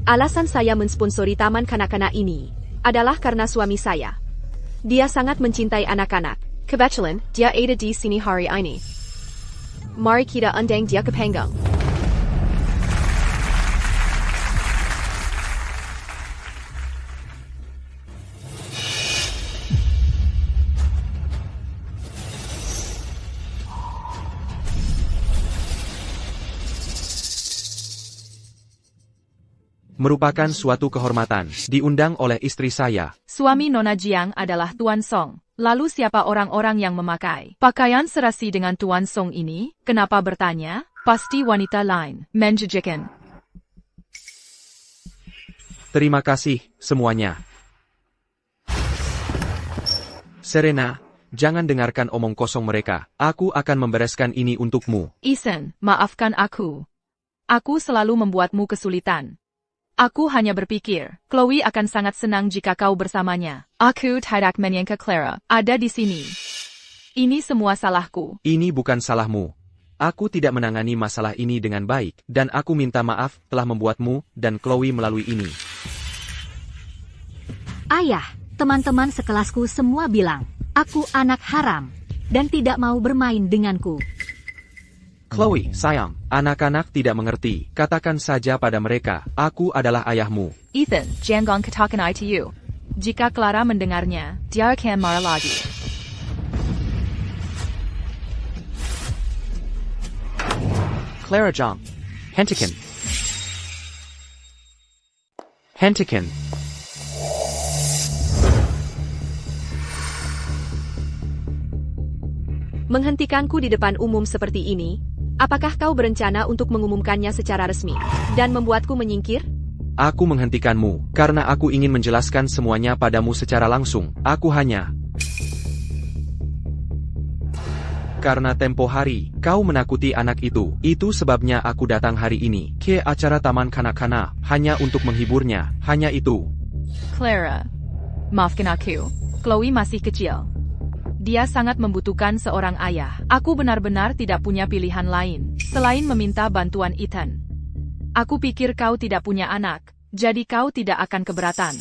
Alasan saya mensponsori taman kanak-kanak ini adalah karena suami saya. Dia sangat mencintai anak-anak. Kebetulan, dia ada di sini hari ini. Mari kita undang dia ke panggung. Merupakan suatu kehormatan, diundang oleh istri saya. Suami Nona Jiang adalah Tuan Song. Lalu siapa orang-orang yang memakai pakaian serasi dengan Tuan Song ini? Kenapa bertanya? Pasti wanita lain. Menjijikan. Terima kasih, semuanya. Serena, jangan dengarkan omong kosong mereka. Aku akan membereskan ini untukmu. Ethan, maafkan aku. Aku selalu membuatmu kesulitan. Aku hanya berpikir, Chloe akan sangat senang jika kau bersamanya. Aku tidak menyangka Clara ada di sini. Ini semua salahku. Ini bukan salahmu. Aku tidak menangani masalah ini dengan baik, dan aku minta maaf telah membuatmu dan Chloe melalui ini. Ayah, teman-teman sekelasku semua bilang, aku anak haram, dan tidak mau bermain denganku. Chloe, sayang, anak-anak tidak mengerti. Katakan saja pada mereka, aku adalah ayahmu. Ethan, jangan katakan I to you. Jika Clara mendengarnya, dia akan marah lagi. Clara Zhang. Hentikan. Hentikan. Menghentikanku di depan umum seperti ini? Apakah kau berencana untuk mengumumkannya secara resmi dan membuatku menyingkir? Aku menghentikanmu, karena aku ingin menjelaskan semuanya padamu secara langsung. Aku hanya... Karena tempo hari, kau menakuti anak itu. Itu sebabnya aku datang hari ini ke acara taman kanak-kanak, hanya untuk menghiburnya, hanya itu. Clara, maafkan aku. Chloe masih kecil. Dia sangat membutuhkan seorang ayah. Aku benar-benar tidak punya pilihan lain selain meminta bantuan Ethan. Aku pikir kau tidak punya anak, jadi kau tidak akan keberatan.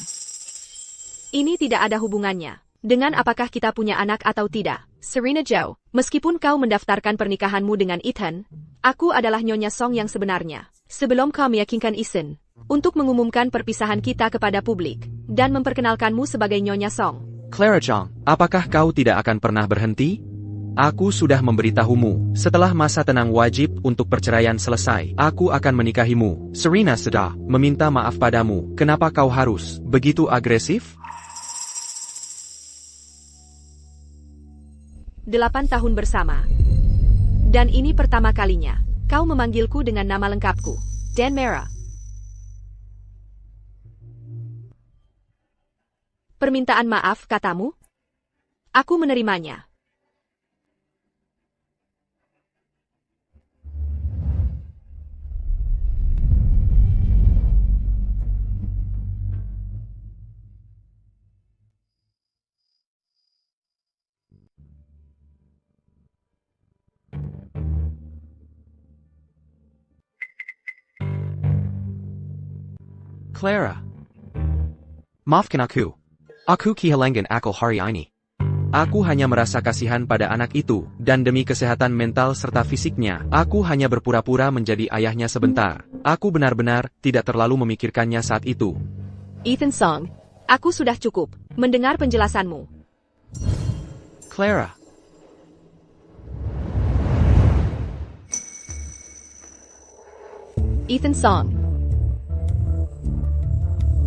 Ini tidak ada hubungannya dengan apakah kita punya anak atau tidak. Serena Zhao, meskipun kau mendaftarkan pernikahanmu dengan Ethan, aku adalah Nyonya Song yang sebenarnya. Sebelum kau meyakinkan Ethan untuk mengumumkan perpisahan kita kepada publik dan memperkenalkanmu sebagai Nyonya Song. Clara Zhang, apakah kau tidak akan pernah berhenti? Aku sudah memberitahumu, setelah masa tenang wajib untuk perceraian selesai, aku akan menikahimu. Serena sudah meminta maaf padamu, kenapa kau harus begitu agresif? 8 tahun bersama. Dan ini pertama kalinya, kau memanggilku dengan nama lengkapku, Dan Mera. Permintaan maaf, katamu? Aku menerimanya. Clara. Maafkan aku. Aku kehilangan akal hari ini. Aku hanya merasa kasihan pada anak itu, dan demi kesehatan mental serta fisiknya, aku hanya berpura-pura menjadi ayahnya sebentar. Aku benar-benar tidak terlalu memikirkannya saat itu. Ethan Song, aku sudah cukup mendengar penjelasanmu. Clara. Ethan Song.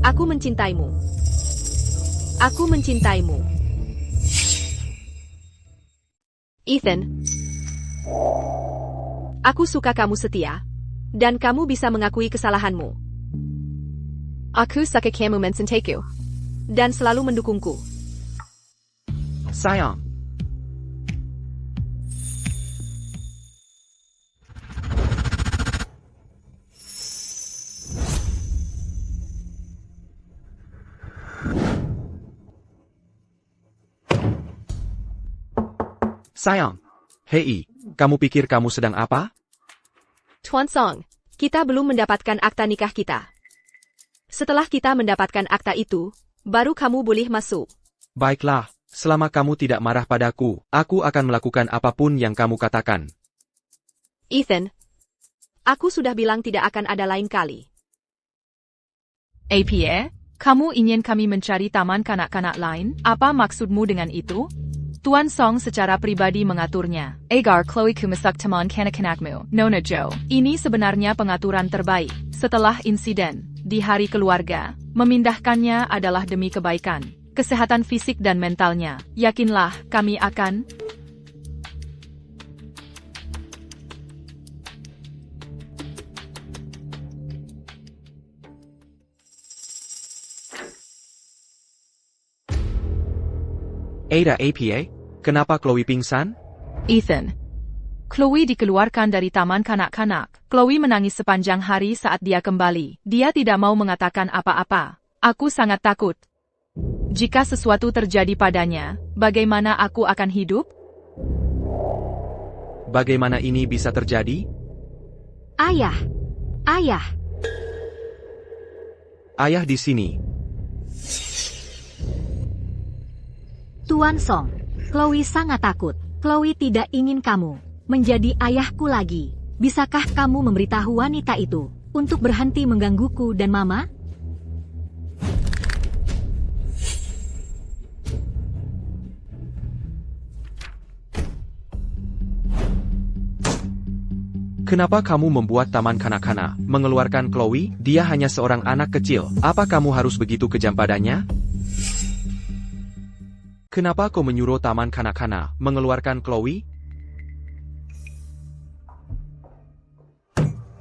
Aku mencintaimu. Aku mencintaimu. Ethan. Aku suka kamu setia. Dan kamu bisa mengakui kesalahanmu. Aku suka kamu mencintaiku. Dan selalu mendukungku. Sayang. Sayang. Hei, kamu pikir kamu sedang apa? Tuan Song, kita belum mendapatkan akta nikah kita. Setelah kita mendapatkan akta itu, baru kamu boleh masuk. Baiklah, selama kamu tidak marah padaku, aku akan melakukan apapun yang kamu katakan. Ethan, aku sudah bilang tidak akan ada lain kali. APA, kamu ingin kami mencari taman kanak-kanak lain? Apa maksudmu dengan itu? Tuan Song secara pribadi mengaturnya. Agar Chloe kumasak taman kanak-kanakmu, Nona Joe. Ini sebenarnya pengaturan terbaik. Setelah insiden, di hari keluarga, memindahkannya adalah demi kebaikan, kesehatan fisik dan mentalnya. Yakinlah, kami akan... Ada APA? Kenapa Chloe pingsan? Ethan. Chloe dikeluarkan dari taman kanak-kanak. Chloe menangis sepanjang hari saat dia kembali. Dia tidak mau mengatakan apa-apa. Aku sangat takut. Jika sesuatu terjadi padanya, bagaimana aku akan hidup? Bagaimana ini bisa terjadi? Ayah. Ayah. Ayah di sini. Tuan Song, Chloe sangat takut. Chloe tidak ingin kamu menjadi ayahku lagi. Bisakah kamu memberitahu wanita itu untuk berhenti menggangguku dan Mama? Kenapa kamu membuat taman kanak-kanak mengeluarkan Chloe? Dia hanya seorang anak kecil. Apa kamu harus begitu kejam padanya? Kenapa kau menyuruh taman kanak-kanak mengeluarkan Chloe?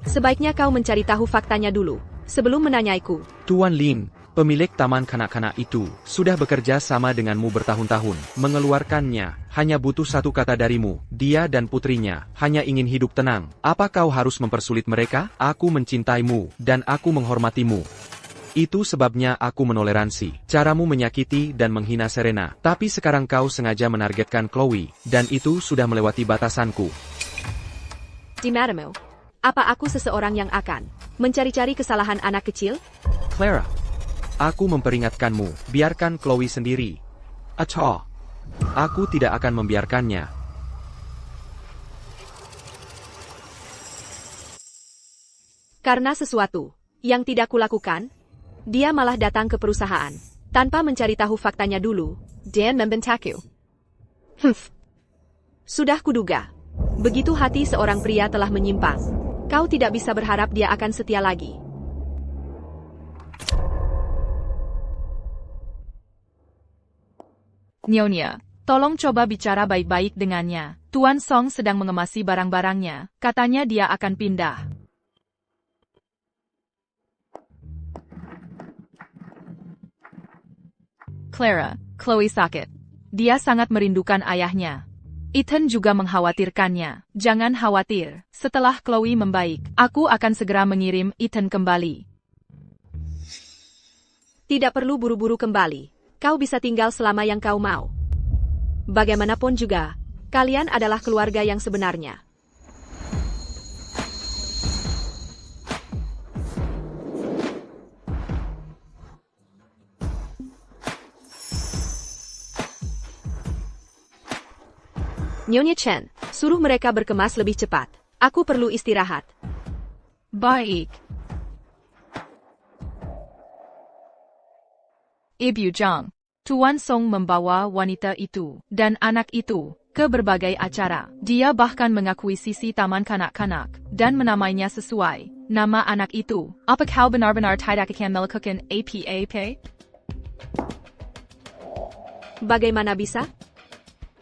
Sebaiknya kau mencari tahu faktanya dulu, sebelum menanyaiku. Tuan Lin, pemilik taman kanak-kanak itu, sudah bekerja sama denganmu bertahun-tahun. Mengeluarkannya, hanya butuh satu kata darimu. Dia dan putrinya, hanya ingin hidup tenang. Apa kau harus mempersulit mereka? Aku mencintaimu, dan aku menghormatimu. Itu sebabnya aku menoleransi caramu menyakiti dan menghina Serena. Tapi sekarang kau sengaja menargetkan Chloe, dan itu sudah melewati batasanku. Di matamu, apa aku seseorang yang akan mencari-cari kesalahan anak kecil? Clara, aku memperingatkanmu, biarkan Chloe sendiri. Acha, aku tidak akan membiarkannya. Karena sesuatu yang tidak kulakukan, dia malah datang ke perusahaan, tanpa mencari tahu faktanya dulu, dan membentakku. Sudah kuduga. Begitu hati seorang pria telah menyimpang, kau tidak bisa berharap dia akan setia lagi. Nyonya, tolong coba bicara baik-baik dengannya. Tuan Song sedang mengemasi barang-barangnya. Katanya dia akan pindah. Clara, Chloe sakit. Dia sangat merindukan ayahnya. Ethan juga mengkhawatirkannya. Jangan khawatir. Setelah Chloe membaik, aku akan segera mengirim Ethan kembali. Tidak perlu buru-buru kembali. Kau bisa tinggal selama yang kau mau. Bagaimanapun juga, kalian adalah keluarga yang sebenarnya. Nyonya Chen, suruh mereka berkemas lebih cepat. Aku perlu istirahat. Baik. Ibu Zhang, Tuan Song membawa wanita itu dan anak itu ke berbagai acara. Dia bahkan mengakuisisi taman kanak-kanak dan menamainya sesuai nama anak itu. Apa kau benar-benar tidak akan melakukan apa-apa? Bagaimana bisa?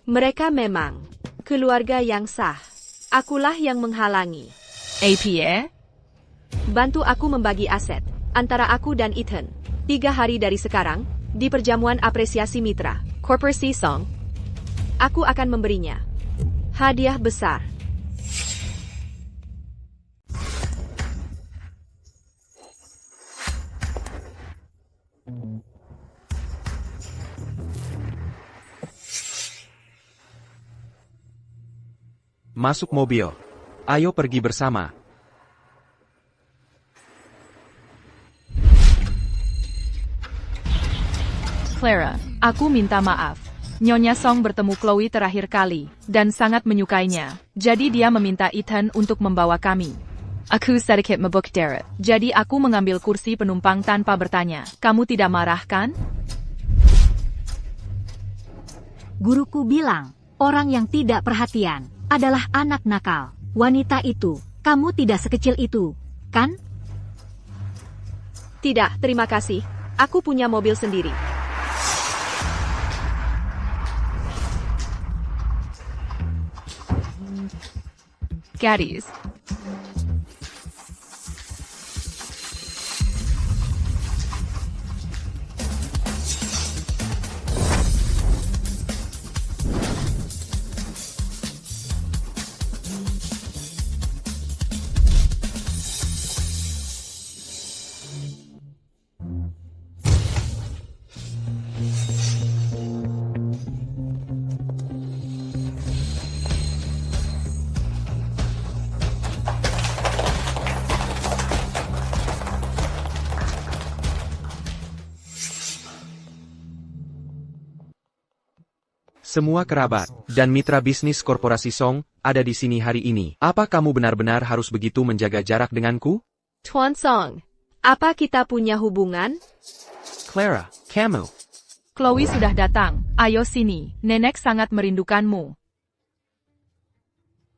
Mereka memang keluarga yang sah. Akulah yang menghalangi. APA? Bantu aku membagi aset antara aku dan Ethan. 3 hari dari sekarang, di perjamuan apresiasi mitra, Korporasi Song, aku akan memberinya hadiah besar. Masuk mobil. Ayo pergi bersama. Clara, aku minta maaf. Nyonya Song bertemu Chloe terakhir kali, dan sangat menyukainya. Jadi dia meminta Ethan untuk membawa kami. Aku sedikit mabuk Derek. Jadi aku mengambil kursi penumpang tanpa bertanya. Kamu tidak marah kan? Guruku bilang, orang yang tidak perhatian adalah anak nakal. Wanita itu, kamu tidak sekecil itu, kan? Tidak, terima kasih. Aku punya mobil sendiri. Gaddies. Semua kerabat dan mitra bisnis korporasi Song ada di sini hari ini. Apa kamu benar-benar harus begitu menjaga jarak denganku? Tuan Song, apa kita punya hubungan? Clara, kamu. Chloe sudah datang. Ayo sini, nenek sangat merindukanmu.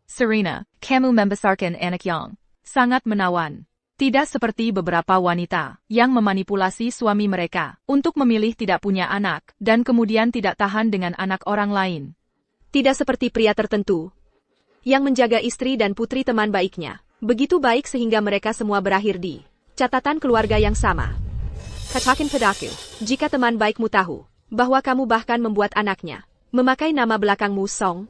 Serena, kamu membesarkan anak yang sangat menawan. Tidak seperti beberapa wanita yang memanipulasi suami mereka untuk memilih tidak punya anak dan kemudian tidak tahan dengan anak orang lain. Tidak seperti pria tertentu yang menjaga istri dan putri teman baiknya. Begitu baik sehingga mereka semua berakhir di catatan keluarga yang sama. Katakan padaku, jika teman baikmu tahu bahwa kamu bahkan membuat anaknya memakai nama belakangmu Song,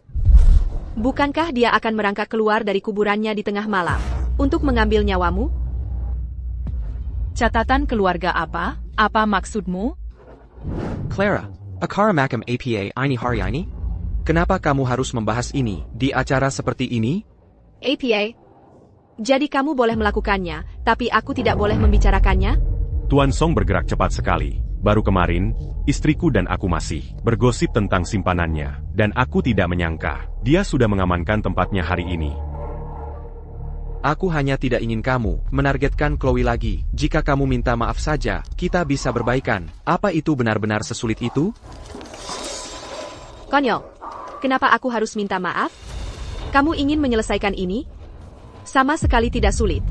bukankah dia akan merangkak keluar dari kuburannya di tengah malam untuk mengambil nyawamu? Catatan keluarga apa? Apa maksudmu? Clara, akara makam apa ini hari ini? Kenapa kamu harus membahas ini di acara seperti ini? APA? Jadi kamu boleh melakukannya, tapi aku tidak boleh membicarakannya? Tuan Song bergerak cepat sekali. Baru kemarin, istriku dan aku masih bergosip tentang simpanannya, dan aku tidak menyangka dia sudah mengamankan tempatnya hari ini. Aku hanya tidak ingin kamu menargetkan Chloe lagi. Jika kamu minta maaf saja, kita bisa berbaikan. Apa itu benar-benar sesulit itu? Konyol, kenapa aku harus minta maaf? Kamu ingin menyelesaikan ini? Sama sekali tidak sulit.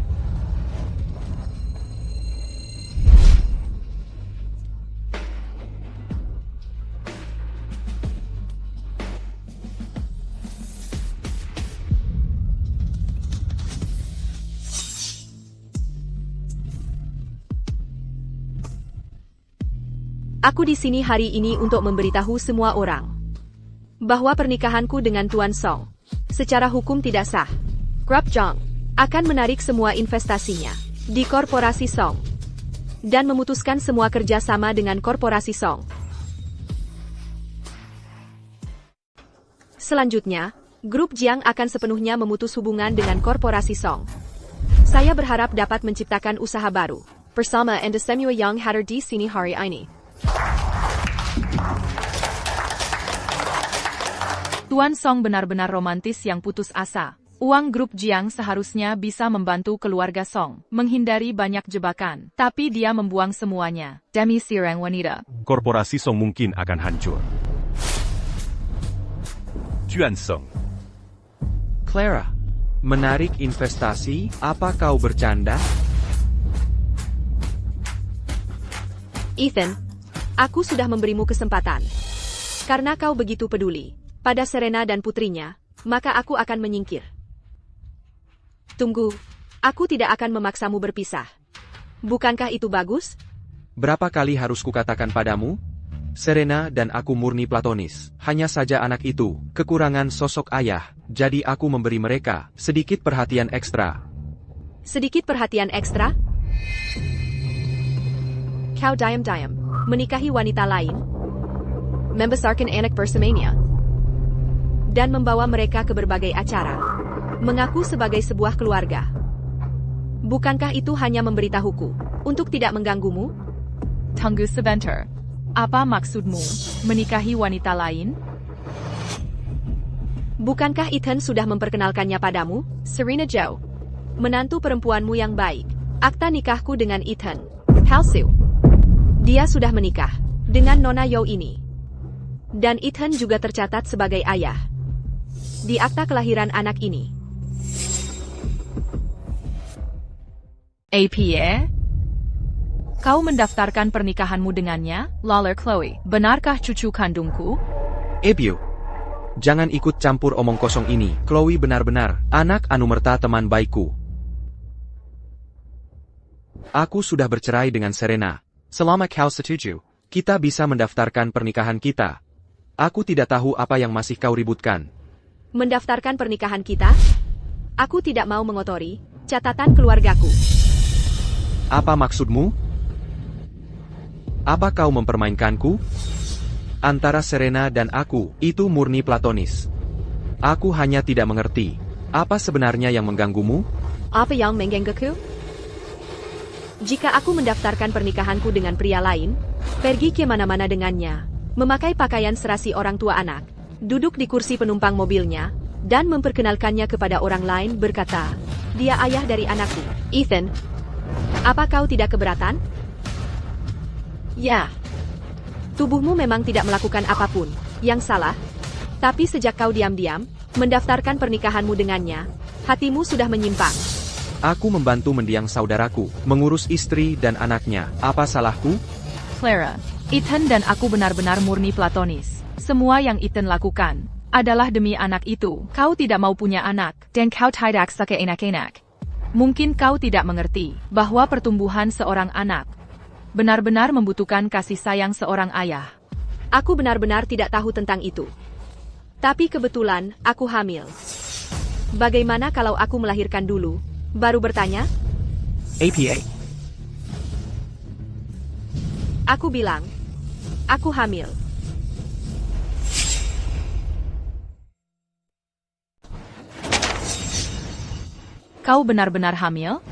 Aku di sini hari ini untuk memberitahu semua orang bahwa pernikahanku dengan Tuan Song secara hukum tidak sah. Grup Jong akan menarik semua investasinya di korporasi Song dan memutuskan semua kerjasama dengan korporasi Song. Selanjutnya, grup Jiang akan sepenuhnya memutus hubungan dengan korporasi Song. Saya berharap dapat menciptakan usaha baru bersama Anda semua yang hadir di sini hari ini. Tuan Song benar-benar romantis yang putus asa. Uang grup Jiang seharusnya bisa membantu keluarga Song menghindari banyak jebakan, tapi dia membuang semuanya demi seorang wanita. Korporasi Song mungkin akan hancur. Tuan Song. Clara, menarik investasi? Apa kau bercanda? Ethan, aku sudah memberimu kesempatan. Karena kau begitu peduli pada Serena dan putrinya, maka aku akan menyingkir. Tunggu, aku tidak akan memaksamu berpisah. Bukankah itu bagus? Berapa kali harus kukatakan padamu? Serena dan aku murni platonis. Hanya saja anak itu kekurangan sosok ayah, jadi aku memberi mereka sedikit perhatian ekstra. Sedikit perhatian ekstra? Kau diam-diam menikahi wanita lain, membesarkan anak bersamanya, dan membawa mereka ke berbagai acara, mengaku sebagai sebuah keluarga. Bukankah itu hanya memberitahuku untuk tidak mengganggumu? Tunggu sebentar. Apa maksudmu? Menikahi wanita lain? Bukankah Ethan sudah memperkenalkannya padamu, Serena Joe? Menantu perempuanmu yang baik. Akta nikahku dengan Ethan. Palsu. Dia sudah menikah dengan Nona Yo ini. Dan Ethan juga tercatat sebagai ayah di akta kelahiran anak ini. APA? Kau mendaftarkan pernikahanmu dengannya, Lawler Chloe. Benarkah cucu kandungku? Ebiu. Jangan ikut campur omong kosong ini. Chloe benar-benar anak anumerta teman baikku. Aku sudah bercerai dengan Serena. Selama kau setuju, kita bisa mendaftarkan pernikahan kita. Aku tidak tahu apa yang masih kau ributkan. Mendaftarkan pernikahan kita? Aku tidak mau mengotori catatan keluargaku. Apa maksudmu? Apa kau mempermainkanku? Antara Serena dan aku, itu murni platonis. Aku hanya tidak mengerti. Apa sebenarnya yang mengganggumu? Apa yang menggangguku? Jika aku mendaftarkan pernikahanku dengan pria lain, pergi ke mana-mana dengannya, memakai pakaian serasi orang tua anak, duduk di kursi penumpang mobilnya, dan memperkenalkannya kepada orang lain berkata, dia ayah dari anakku, Ethan. Apa kau tidak keberatan? Ya. Tubuhmu memang tidak melakukan apapun yang salah, tapi sejak kau diam-diam mendaftarkan pernikahanmu dengannya, hatimu sudah menyimpang. Aku membantu mendiang saudaraku, mengurus istri dan anaknya. Apa salahku? Clara, Ethan dan aku benar-benar murni platonis. Semua yang Ethan lakukan adalah demi anak itu. Kau tidak mau punya anak, dan kau tidak suka enak-enak. Mungkin kau tidak mengerti bahwa pertumbuhan seorang anak benar-benar membutuhkan kasih sayang seorang ayah. Aku benar-benar tidak tahu tentang itu. Tapi kebetulan, aku hamil. Bagaimana kalau aku melahirkan dulu, baru bertanya? APA. Aku bilang, aku hamil. Kau benar-benar hamil?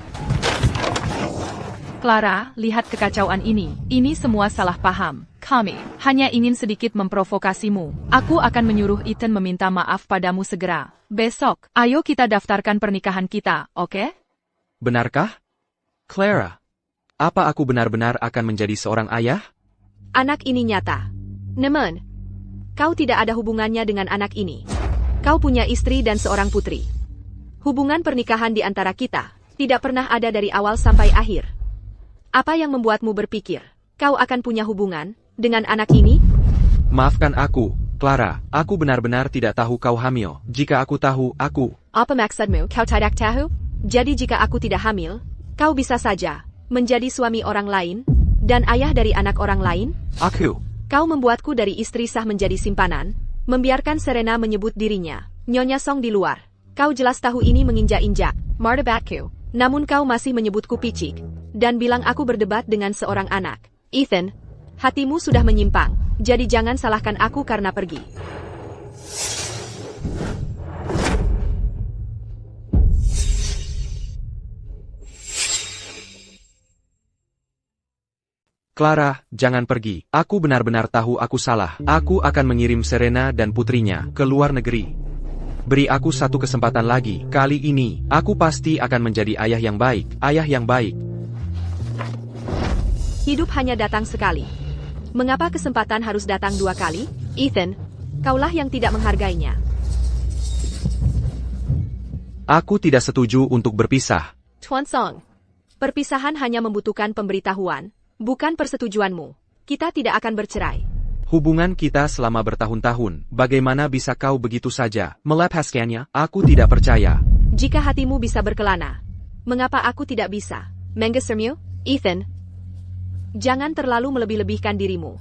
Clara, lihat kekacauan ini. Ini semua salah paham. Kami hanya ingin sedikit memprovokasimu. Aku akan menyuruh Ethan meminta maaf padamu segera. Besok, ayo kita daftarkan pernikahan kita, oke? Benarkah? Clara, apa aku benar-benar akan menjadi seorang ayah? Anak ini nyata. Namun, kau tidak ada hubungannya dengan anak ini. Kau punya istri dan seorang putri. Hubungan pernikahan di antara kita tidak pernah ada dari awal sampai akhir. Apa yang membuatmu berpikir, kau akan punya hubungan dengan anak ini? Maafkan aku, Clara. Aku benar-benar tidak tahu kau hamil. Jika aku tahu, aku... Apa maksudmu, kau tidak tahu? Jadi jika aku tidak hamil, kau bisa saja menjadi suami orang lain dan ayah dari anak orang lain? Aku. Kau membuatku dari istri sah menjadi simpanan, membiarkan Serena menyebut dirinya Nyonya Song di luar. Kau jelas tahu ini menginjak-injak martabatku. Namun kau masih menyebutku picik, dan bilang aku berdebat dengan seorang anak. Ethan, hatimu sudah menyimpang, jadi jangan salahkan aku karena pergi. Clara, jangan pergi. Aku benar-benar tahu aku salah. Aku akan mengirim Serena dan putrinya ke luar negeri. Beri aku satu kesempatan lagi. Kali ini, aku pasti akan menjadi ayah yang baik. Ayah yang baik. Hidup hanya datang sekali. Mengapa kesempatan harus datang dua kali? Ethan, kaulah yang tidak menghargainya. Aku tidak setuju untuk berpisah. Tuan Song, perpisahan hanya membutuhkan pemberitahuan, bukan persetujuanmu. Kita tidak akan bercerai. Hubungan kita selama bertahun-tahun, bagaimana bisa kau begitu saja melepaskannya? Aku tidak percaya. Jika hatimu bisa berkelana, mengapa aku tidak bisa? Menggesermu, Ethan. Jangan terlalu melebih-lebihkan dirimu.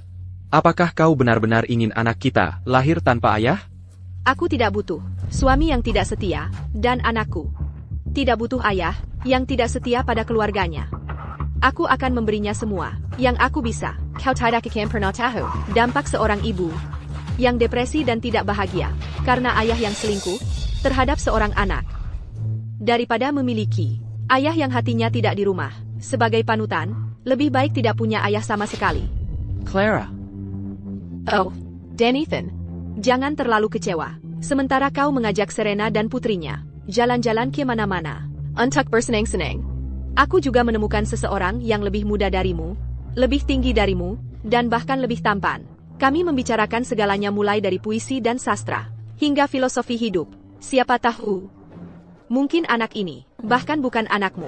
Apakah kau benar-benar ingin anak kita lahir tanpa ayah? Aku tidak butuh suami yang tidak setia, dan anakku tidak butuh ayah yang tidak setia pada keluarganya. Aku akan memberinya semua yang aku bisa. Kau tidak akan pernah tahu dampak seorang ibu yang depresi dan tidak bahagia karena ayah yang selingkuh terhadap seorang anak, daripada memiliki ayah yang hatinya tidak di rumah. Sebagai panutan, lebih baik tidak punya ayah sama sekali. Clara, Oh, dan Ethan. Jangan terlalu kecewa. Sementara kau mengajak Serena dan putrinya jalan-jalan ke mana-mana. Untuk bersenang-senang. Aku juga menemukan seseorang yang lebih muda darimu, lebih tinggi darimu, dan bahkan lebih tampan. Kami membicarakan segalanya mulai dari puisi dan sastra, hingga filosofi hidup. Siapa tahu, mungkin anak ini, bahkan bukan anakmu.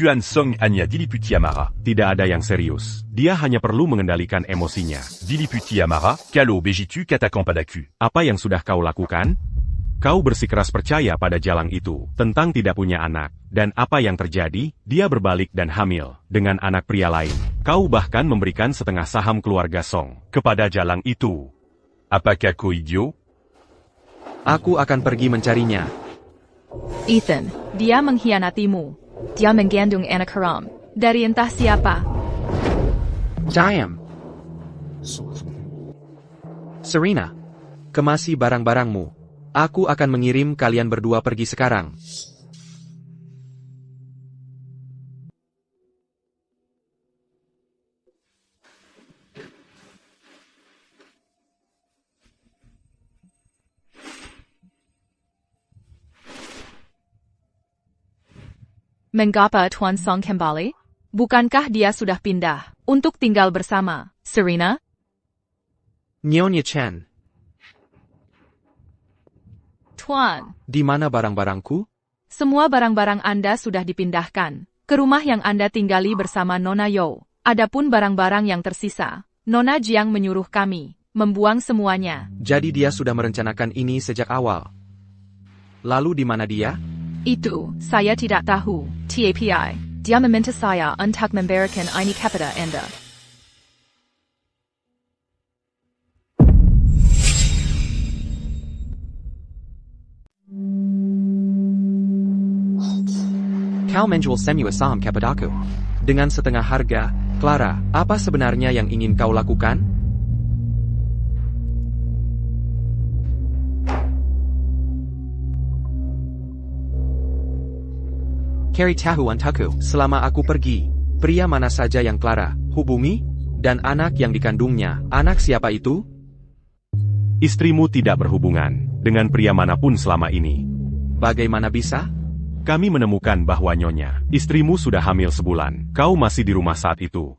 Chuan Song hanya Diliputi Amara. Tidak ada yang serius. Dia hanya perlu mengendalikan emosinya. Diliputi Amara, Kalo Bejitu Katakan Padaku. Apa yang sudah kau lakukan? Kau bersikeras percaya pada jalang itu, tentang tidak punya anak. Dan apa yang terjadi? Dia berbalik dan hamil, dengan anak pria lain. Kau bahkan memberikan setengah saham keluarga Song kepada jalang itu. Apakah kau idiot? Aku akan pergi mencarinya. Ethan, dia mengkhianatimu. Dia mengandung anak haram. Dari entah siapa. Diam. Serena, kemasi barang-barangmu. Aku akan mengirim kalian berdua pergi sekarang. Mengapa Tuan Song kembali? Bukankah dia sudah pindah untuk tinggal bersama Serena? Nyonya Chen, Tuan, di mana barang-barangku? semua barang-barang Anda sudah dipindahkan ke rumah yang Anda tinggali bersama Nona Yo. Adapun barang-barang yang tersisa, Nona Jiang menyuruh kami membuang semuanya. Jadi dia sudah merencanakan ini sejak awal. Lalu di mana dia? Itu, saya tidak tahu. TAPI, dia meminta saya untuk memberikan ini kepada Anda. Kau menjual semua saham kepadaku. Dengan setengah harga, Clara, apa sebenarnya yang ingin kau lakukan? Cari tahu untukku, selama aku pergi, pria mana saja yang Clara hubungi, dan anak yang dikandungnya, anak siapa itu? Istrimu tidak berhubungan dengan pria manapun selama ini. Bagaimana bisa? Kami menemukan bahwa Nyonya, istrimu sudah hamil sebulan. Kau masih di rumah saat itu.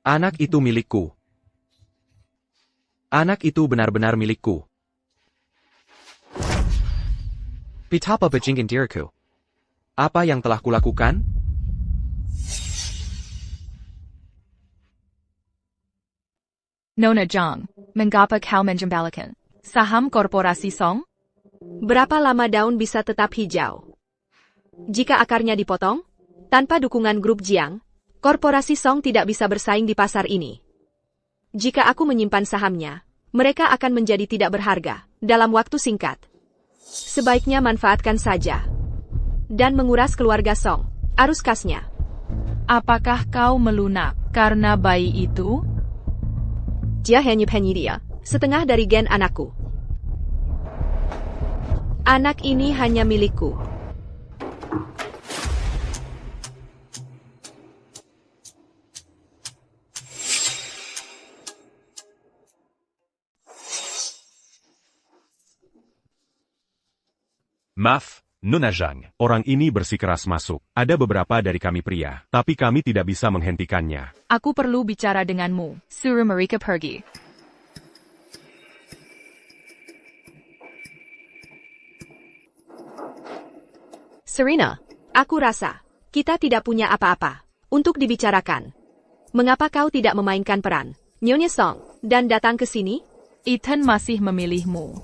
Anak itu milikku. Anak itu benar-benar milikku. Betapa bajingan diriku. Apa yang telah kulakukan? Nona Jiang, mengapa kau menjembalakan saham korporasi Song? Berapa lama daun bisa tetap hijau? Jika akarnya dipotong, tanpa dukungan grup Jiang, korporasi Song tidak bisa bersaing di pasar ini. Jika aku menyimpan sahamnya, mereka akan menjadi tidak berharga dalam waktu singkat. Sebaiknya manfaatkan saja. Dan menguras keluarga Song, arus kasnya. Apakah kau melunak karena bayi itu? Dia hanya dia, setengah dari gen anakku. Anak ini hanya milikku. Maaf, Nona Jiang. Orang ini bersikeras masuk. Ada beberapa dari kami pria, tapi kami tidak bisa menghentikannya. Aku perlu bicara denganmu. Suruh mereka pergi. Serena, aku rasa kita tidak punya apa-apa untuk dibicarakan. Mengapa kau tidak memainkan peran Nyonya Song dan datang ke sini? Ethan masih memilihmu.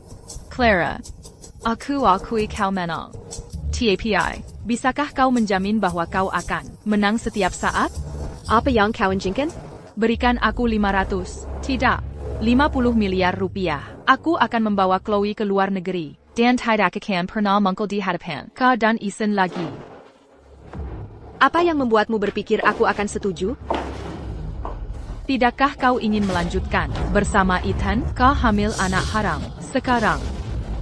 Clara, aku akui kau menang. TAPI, bisakah kau menjamin bahwa kau akan menang setiap saat? Apa yang kau inginkan? Berikan aku 500. Tidak. 50 miliar rupiah. Aku akan membawa Chloe ke luar negeri. Dan tidak akan pernah mungkul di hadapan Ka dan Ethan lagi. Apa yang membuatmu berpikir aku akan setuju? Tidakkah kau ingin melanjutkan bersama Ethan? Kau hamil anak haram. Sekarang.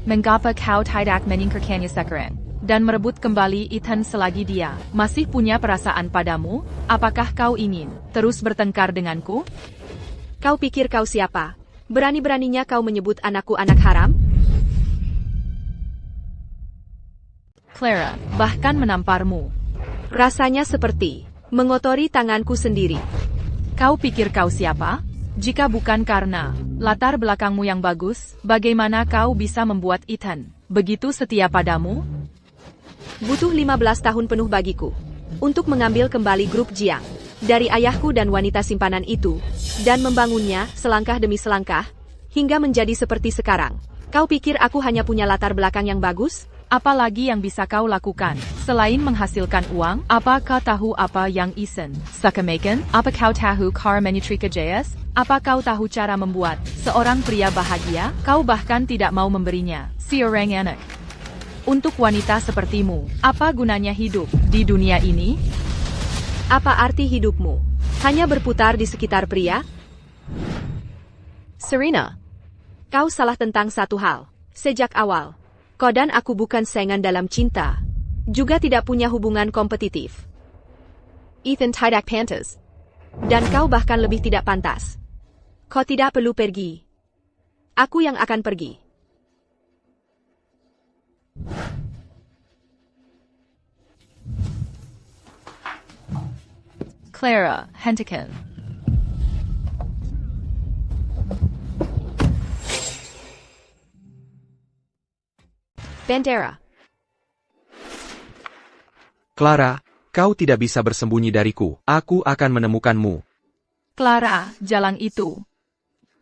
Mengapa kau tidak menyingkirkannya sekarang? Dan merebut kembali Ethan selagi dia masih punya perasaan padamu? Apakah kau ingin terus bertengkar denganku? Kau pikir kau siapa? Berani-beraninya kau menyebut anakku anak haram? Clara, bahkan menamparmu. Rasanya seperti mengotori tanganku sendiri. Kau pikir kau siapa? Jika bukan karena latar belakangmu yang bagus, bagaimana kau bisa membuat Ethan begitu setia padamu? Butuh 15 tahun penuh bagiku untuk mengambil kembali grup Jiang dari ayahku dan wanita simpanan itu, dan membangunnya selangkah demi selangkah, hingga menjadi seperti sekarang. Kau pikir aku hanya punya latar belakang yang bagus? Apalagi yang bisa kau lakukan selain menghasilkan uang? Apa kau tahu apa yang Ethan suka makan? Apa kau tahu cara menyetrika jas? Apa kau tahu cara membuat seorang pria bahagia? Kau bahkan tidak mau memberinya seorang anak. Untuk wanita sepertimu, apa gunanya hidup di dunia ini? Apa arti hidupmu? Hanya berputar di sekitar pria? Serena, kau salah tentang satu hal. Sejak awal, kau dan aku bukan saingan dalam cinta. Juga tidak punya hubungan kompetitif. Ethan tidak pantas. Dan kau bahkan lebih tidak pantas. Kau tidak perlu pergi. Aku yang akan pergi. Clara, hentikan. Bandera. Clara, kau tidak bisa bersembunyi dariku. Aku akan menemukanmu. Clara, jalan itu.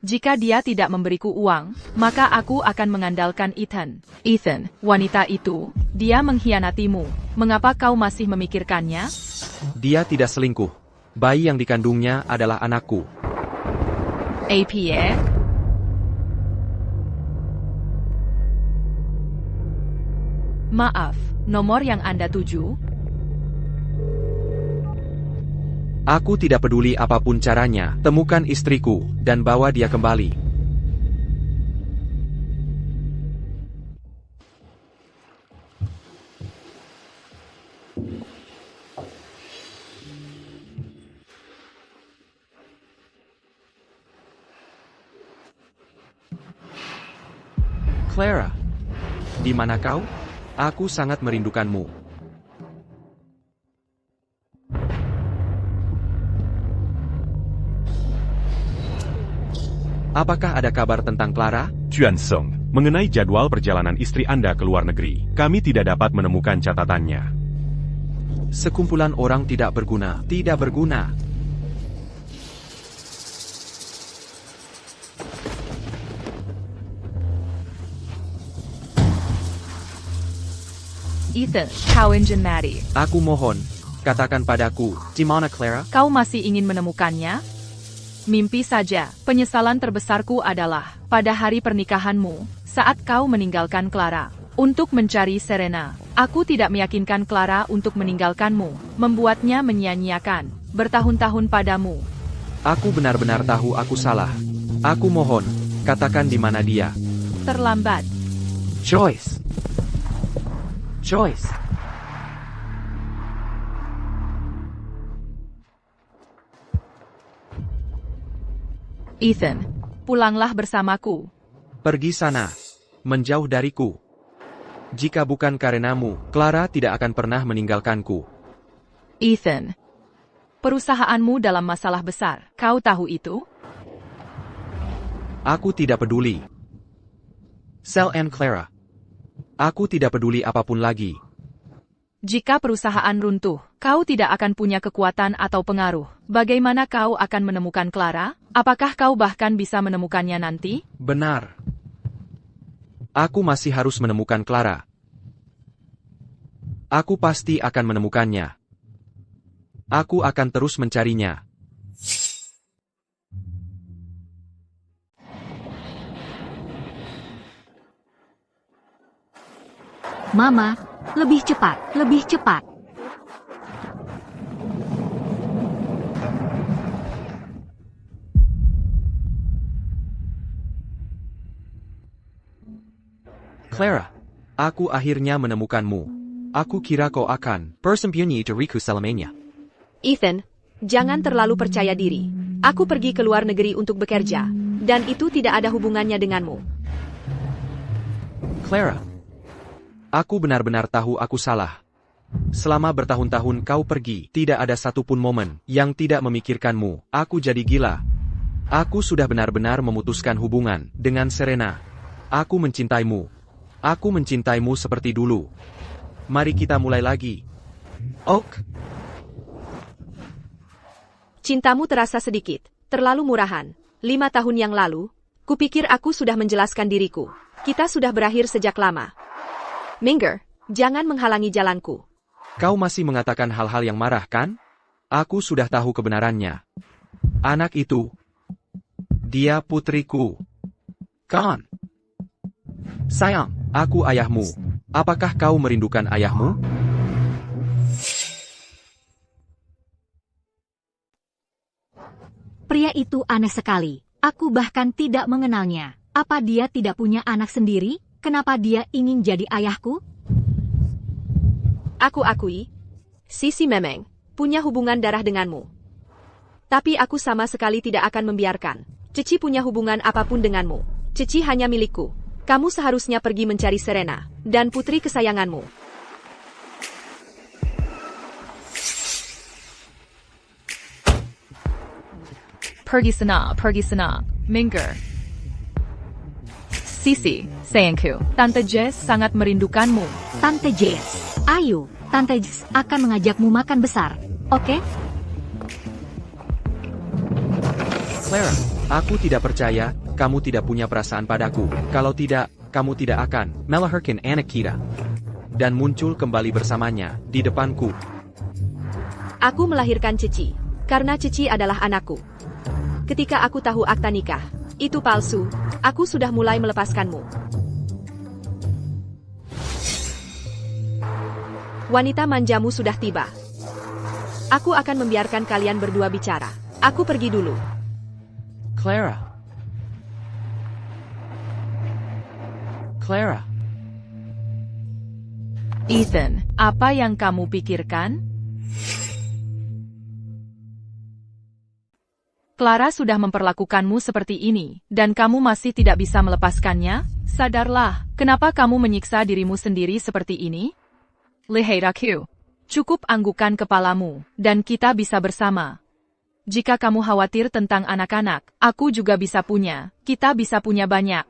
Jika dia tidak memberiku uang, maka aku akan mengandalkan Ethan. Ethan, wanita itu, dia mengkhianatimu. Mengapa kau masih memikirkannya? Dia tidak selingkuh. Bayi yang dikandungnya adalah anakku. APA? Maaf, nomor yang Anda tuju? Aku tidak peduli apapun caranya, temukan istriku, dan bawa dia kembali. Clara, di mana kau? Aku sangat merindukanmu. Apakah ada kabar tentang Clara? Chuan Song, mengenai jadwal perjalanan istri Anda ke luar negeri, kami tidak dapat menemukan catatannya. Sekumpulan orang tidak berguna. Tidak berguna. Ethan, kau ingin mati. Aku mohon, katakan padaku, di mana Clara? Kau masih ingin menemukannya? Mimpi saja. Penyesalan terbesarku adalah pada hari pernikahanmu, saat kau meninggalkan Clara untuk mencari Serena. Aku tidak meyakinkan Clara untuk meninggalkanmu, membuatnya menyia-nyiakan bertahun-tahun padamu. Aku benar-benar tahu aku salah. Aku mohon, katakan di mana dia. Terlambat. Joyce. Joyce. Ethan, pulanglah bersamaku. Pergi sana. Menjauh dariku. Jika bukan karenamu, Clara tidak akan pernah meninggalkanku. Ethan, perusahaanmu dalam masalah besar. Kau tahu itu? Aku tidak peduli. Sel and Clara. Aku tidak peduli apapun lagi. Jika perusahaan runtuh, kau tidak akan punya kekuatan atau pengaruh. Bagaimana kau akan menemukan Clara? Apakah kau bahkan bisa menemukannya nanti? Benar. Aku masih harus menemukan Clara. Aku pasti akan menemukannya. Aku akan terus mencarinya. Mama, lebih cepat, lebih cepat. Clara, aku akhirnya menemukanmu. Aku kira kau akan bersembunyi dariku selamanya. Ethan, jangan terlalu percaya diri. Aku pergi ke luar negeri untuk bekerja, dan itu tidak ada hubungannya denganmu. Clara, aku benar-benar tahu aku salah. Selama bertahun-tahun kau pergi, tidak ada satupun momen yang tidak memikirkanmu. Aku jadi gila. Aku sudah benar-benar memutuskan hubungan dengan Serena. Aku mencintaimu. Aku mencintaimu seperti dulu. Mari kita mulai lagi. Ok. Cintamu terasa sedikit, terlalu murahan. 5 tahun yang lalu, kupikir aku sudah menjelaskan diriku. Kita sudah berakhir sejak lama. Minger, jangan menghalangi jalanku. Kau masih mengatakan hal-hal yang marah, kan? Aku sudah tahu kebenarannya. Anak itu, dia putriku. Kan? Sayang, aku ayahmu. Apakah kau merindukan ayahmu? Pria itu aneh sekali. Aku bahkan tidak mengenalnya. Apa dia tidak punya anak sendiri? Kenapa dia ingin jadi ayahku? Aku akui, Sisi memang punya hubungan darah denganmu. Tapi aku sama sekali tidak akan membiarkan Cici punya hubungan apapun denganmu. Cici hanya milikku. Kamu seharusnya pergi mencari Serena dan putri kesayanganmu. Pergi sana, Minger. Sisi, sayangku, Tante Jess sangat merindukanmu. Tante Jess, ayo, Tante Jess akan mengajakmu makan besar, oke? Clara, aku tidak percaya kamu tidak punya perasaan padaku. Kalau tidak, kamu tidak akan melahirkan anak kita dan muncul kembali bersamanya di depanku. Aku melahirkan Cici karena Cici adalah anakku. Ketika aku tahu akta nikah itu palsu, aku sudah mulai melepaskanmu. Wanita manjamu sudah tiba. Aku akan membiarkan kalian berdua bicara. Aku pergi dulu. Clara. Clara. Ethan, apa yang kamu pikirkan? Clara sudah memperlakukanmu seperti ini, dan kamu masih tidak bisa melepaskannya? Sadarlah, kenapa kamu menyiksa dirimu sendiri seperti ini? Lihai Raku, cukup anggukan kepalamu, dan kita bisa bersama. Jika kamu khawatir tentang anak-anak, aku juga bisa punya. Kita bisa punya banyak.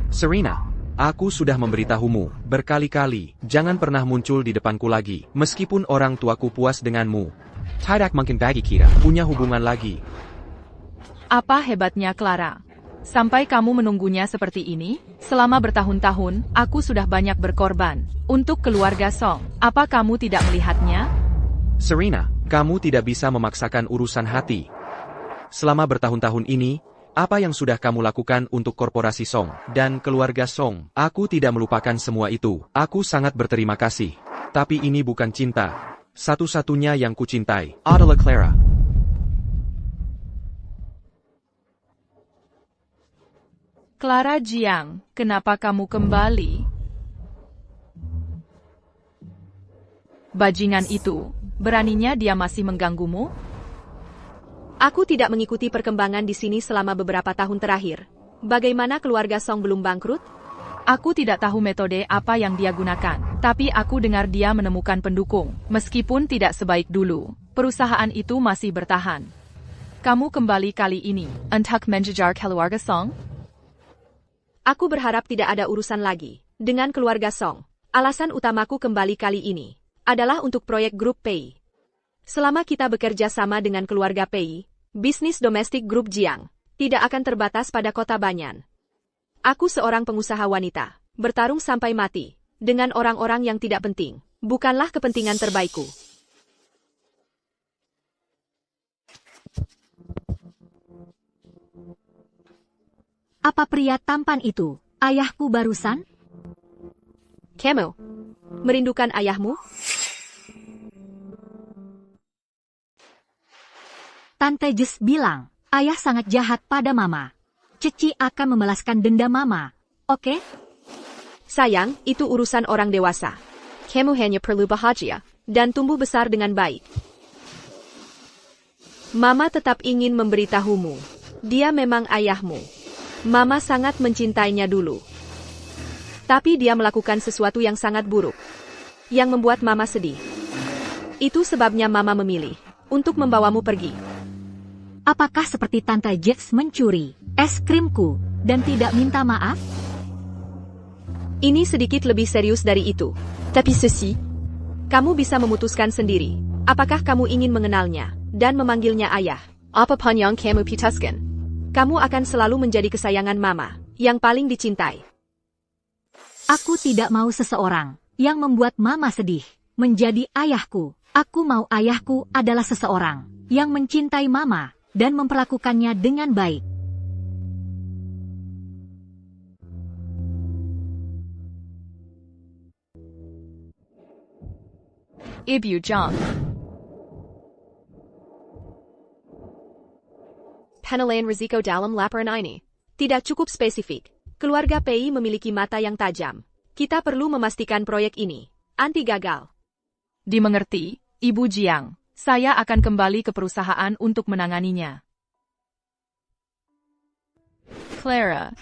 Serena, aku sudah memberitahumu berkali-kali, jangan pernah muncul di depanku lagi, meskipun orang tuaku puas denganmu. Tidak mungkin bagi kita punya hubungan lagi. Apa hebatnya Clara? Sampai kamu menunggunya seperti ini? Selama bertahun-tahun, aku sudah banyak berkorban untuk keluarga Song. Apa kamu tidak melihatnya? Serena, kamu tidak bisa memaksakan urusan hati. Selama bertahun-tahun ini, apa yang sudah kamu lakukan untuk korporasi Song dan keluarga Song? Aku tidak melupakan semua itu. Aku sangat berterima kasih. Tapi ini bukan cinta. Satu-satunya yang kucintai adalah Clara. Clara Jiang, kenapa kamu kembali? Bajingan itu, beraninya dia masih mengganggumu? Aku tidak mengikuti perkembangan di sini selama beberapa tahun terakhir. Bagaimana keluarga Song belum bangkrut? Aku tidak tahu metode apa yang dia gunakan, tapi aku dengar dia menemukan pendukung. Meskipun tidak sebaik dulu, perusahaan itu masih bertahan. Kamu kembali kali ini, untuk mengejar keluarga Song? Aku berharap tidak ada urusan lagi dengan keluarga Song. Alasan utamaku kembali kali ini adalah untuk proyek grup Pei. Selama kita bekerja sama dengan keluarga Pei, bisnis domestik grup Jiang tidak akan terbatas pada kota Banyan. Aku seorang pengusaha wanita, bertarung sampai mati, dengan orang-orang yang tidak penting, bukanlah kepentingan terbaikku. Apa pria tampan itu, ayahku barusan? Kamu merindukan ayahmu? Tante Jess bilang, ayah sangat jahat pada mama. Cici akan membalaskan dendam mama. Oke? Sayang, itu urusan orang dewasa. Kamu hanya perlu bahagia dan tumbuh besar dengan baik. Mama tetap ingin memberitahumu. Dia memang ayahmu. Mama sangat mencintainya dulu. Tapi dia melakukan sesuatu yang sangat buruk. Yang membuat mama sedih. Itu sebabnya mama memilih untuk membawamu pergi. Apakah seperti Tante Jess mencuri es krimku dan tidak minta maaf? Ini sedikit lebih serius dari itu. Tapi ceci, kamu bisa memutuskan sendiri. Apakah kamu ingin mengenalnya dan memanggilnya ayah? Apapun yang kamu putuskan, kamu akan selalu menjadi kesayangan mama yang paling dicintai. Aku tidak mau seseorang yang membuat mama sedih menjadi ayahku. Aku mau ayahku adalah seseorang yang mencintai mama dan memperlakukannya dengan baik. Ibu Jong. Penilaian risiko dalam laporan ini tidak cukup spesifik. Keluarga PI memiliki mata yang tajam. Kita perlu memastikan proyek ini anti gagal. Dimengerti, Ibu Jiang. Saya akan kembali ke perusahaan untuk menanganinya. Clara.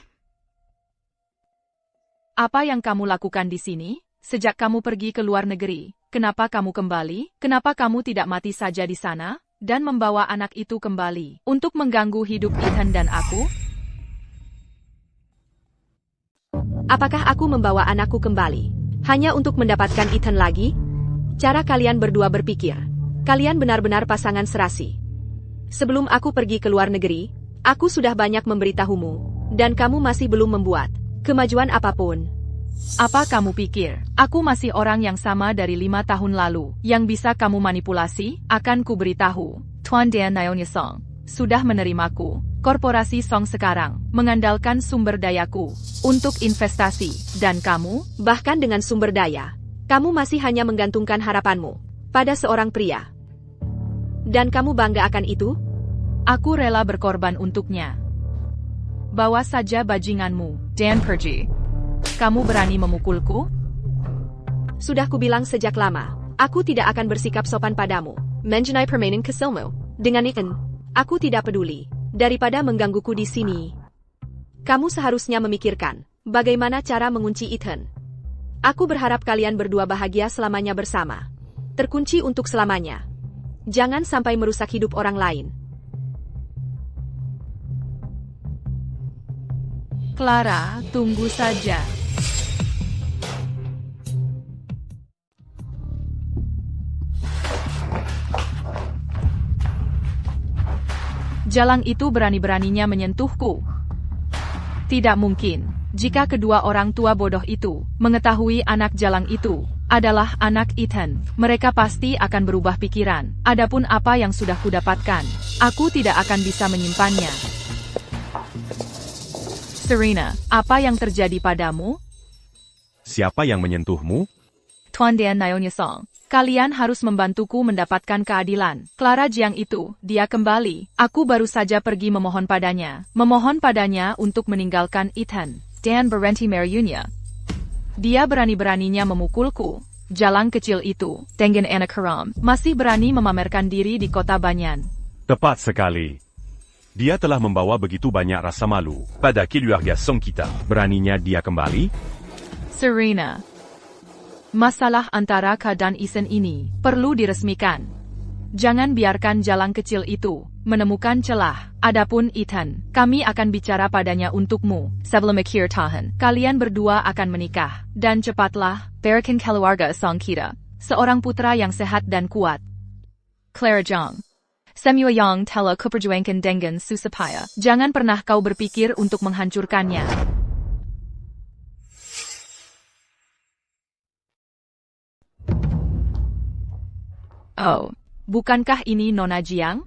Apa yang kamu lakukan di sini? Sejak kamu pergi ke luar negeri, kenapa kamu kembali? Kenapa kamu tidak mati saja di sana? Dan membawa anak itu kembali untuk mengganggu hidup Ethan dan aku? Apakah aku membawa anakku kembali hanya untuk mendapatkan Ethan lagi? Cara kalian berdua berpikir. Kalian benar-benar pasangan serasi. Sebelum aku pergi ke luar negeri, aku sudah banyak memberitahumu, dan kamu masih belum membuat kemajuan apapun. Apa kamu pikir, aku masih orang yang sama dari 5 tahun lalu, yang bisa kamu manipulasi? Akan kuberitahu, Tuan Dan Naonya Song sudah menerimaku. Korporasi Song sekarang mengandalkan sumber dayaku untuk investasi, dan kamu, Bahkan dengan sumber daya, kamu masih hanya menggantungkan harapanmu pada seorang pria. Dan kamu bangga akan itu? aku rela berkorban untuknya. Bawa saja bajinganmu, Dan Perji. Kamu berani memukulku? Sudah kubilang sejak lama, aku tidak akan bersikap sopan padamu. Mengenai permainan kesilmu. Dengan Ethan, aku tidak peduli. Daripada menggangguku di sini. Kamu seharusnya memikirkan bagaimana cara mengunci Ethan. Aku berharap kalian berdua bahagia selamanya bersama. Terkunci untuk selamanya. Jangan sampai merusak hidup orang lain. Clara, tunggu saja. Jalang itu berani-beraninya menyentuhku. Tidak mungkin, jika kedua orang tua bodoh itu mengetahui anak jalang itu adalah anak Ethan, mereka pasti akan berubah pikiran. Adapun apa yang sudah kudapatkan, aku tidak akan bisa menyimpannya. Serena, apa yang terjadi padamu? Siapa yang menyentuhmu? Tuan Dan Naonya Song, kalian harus membantuku mendapatkan keadilan. Clara Jiang itu, dia kembali. Aku baru saja pergi memohon padanya untuk meninggalkan Ethan. Dan berhenti meriunya. Dia berani-beraninya memukulku. Jalang kecil itu, Tengen anak haram, masih berani memamerkan diri di kota Banyan. Tepat sekali. Dia telah membawa begitu banyak rasa malu. Pada keluarga Song kita. Beraninya dia kembali? Serena. Masalah antara Ka dan Ethan ini perlu diresmikan. Jangan biarkan jalang kecil itu menemukan celah. Adapun Ethan, kami akan bicara padanya untukmu. Sebelum akhir tahun, kalian berdua akan menikah. Dan cepatlah, berikan keluarga Song kita seorang putra yang sehat dan kuat. Clara Zhang. Semua yang telah kuperjuangkan dengan susah. Jangan pernah kau berpikir untuk menghancurkannya. Oh, bukankah ini Nona Jiang?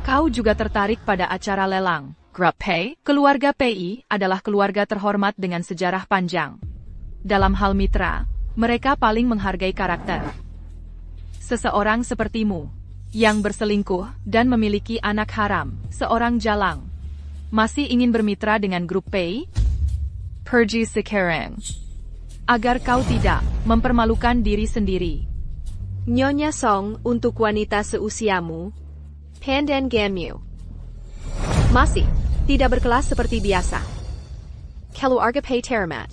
Kau juga tertarik pada acara lelang. Grup Pei, keluarga PI, adalah keluarga terhormat dengan sejarah panjang. Dalam hal mitra, mereka paling menghargai karakter. Seseorang sepertimu, yang berselingkuh dan memiliki anak haram, seorang jalang, masih ingin bermitra dengan grup Pei? Pergi sekarang. Agar kau tidak mempermalukan diri sendiri. Nyonya Song untuk wanita seusiamu. Pandan Ganmu. Masih tidak berkelas seperti biasa. Keluarga Pei Teramat.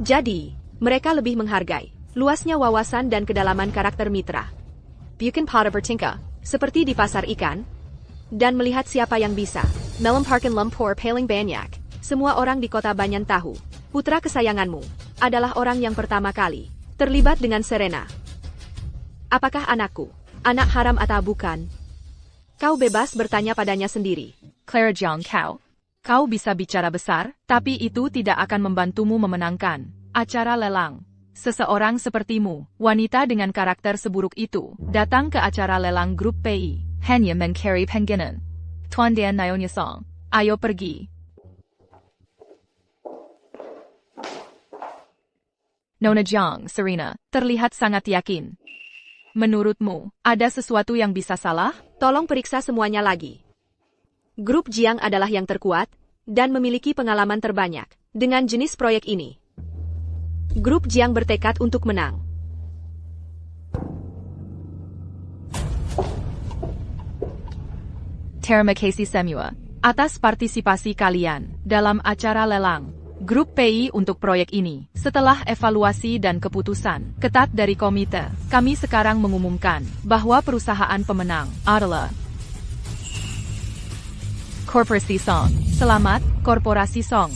Jadi, mereka lebih menghargai luasnya wawasan dan kedalaman karakter mitra. Bukan pada bertingkah seperti di pasar ikan, dan melihat siapa yang bisa melemparkan lumpur paling banyak. Semua orang di kota Banyan tahu, putra kesayanganmu adalah orang yang pertama kali terlibat dengan Serena. Apakah anakku anak haram atau bukan? Kau bebas bertanya padanya sendiri. Claire Jiang kau bisa bicara besar, tapi itu tidak akan membantumu memenangkan acara lelang. Seseorang sepertimu, wanita dengan karakter seburuk itu, datang ke acara lelang grup PI, hanya mencari pengginan. Tuan Dan Nyonya Song, ayo pergi. Nona Jiang, Serena, terlihat sangat yakin. Menurutmu, ada sesuatu yang bisa salah? Tolong periksa semuanya lagi. Grup Jiang adalah yang terkuat dan memiliki pengalaman terbanyak dengan jenis proyek ini. Grup Jiang bertekad untuk menang. Terima kasih semua atas partisipasi kalian dalam acara lelang Grup PI untuk proyek ini. Setelah evaluasi dan keputusan ketat dari komite, kami sekarang mengumumkan bahwa perusahaan pemenang adalah Korporasi Song. Selamat, Korporasi Song.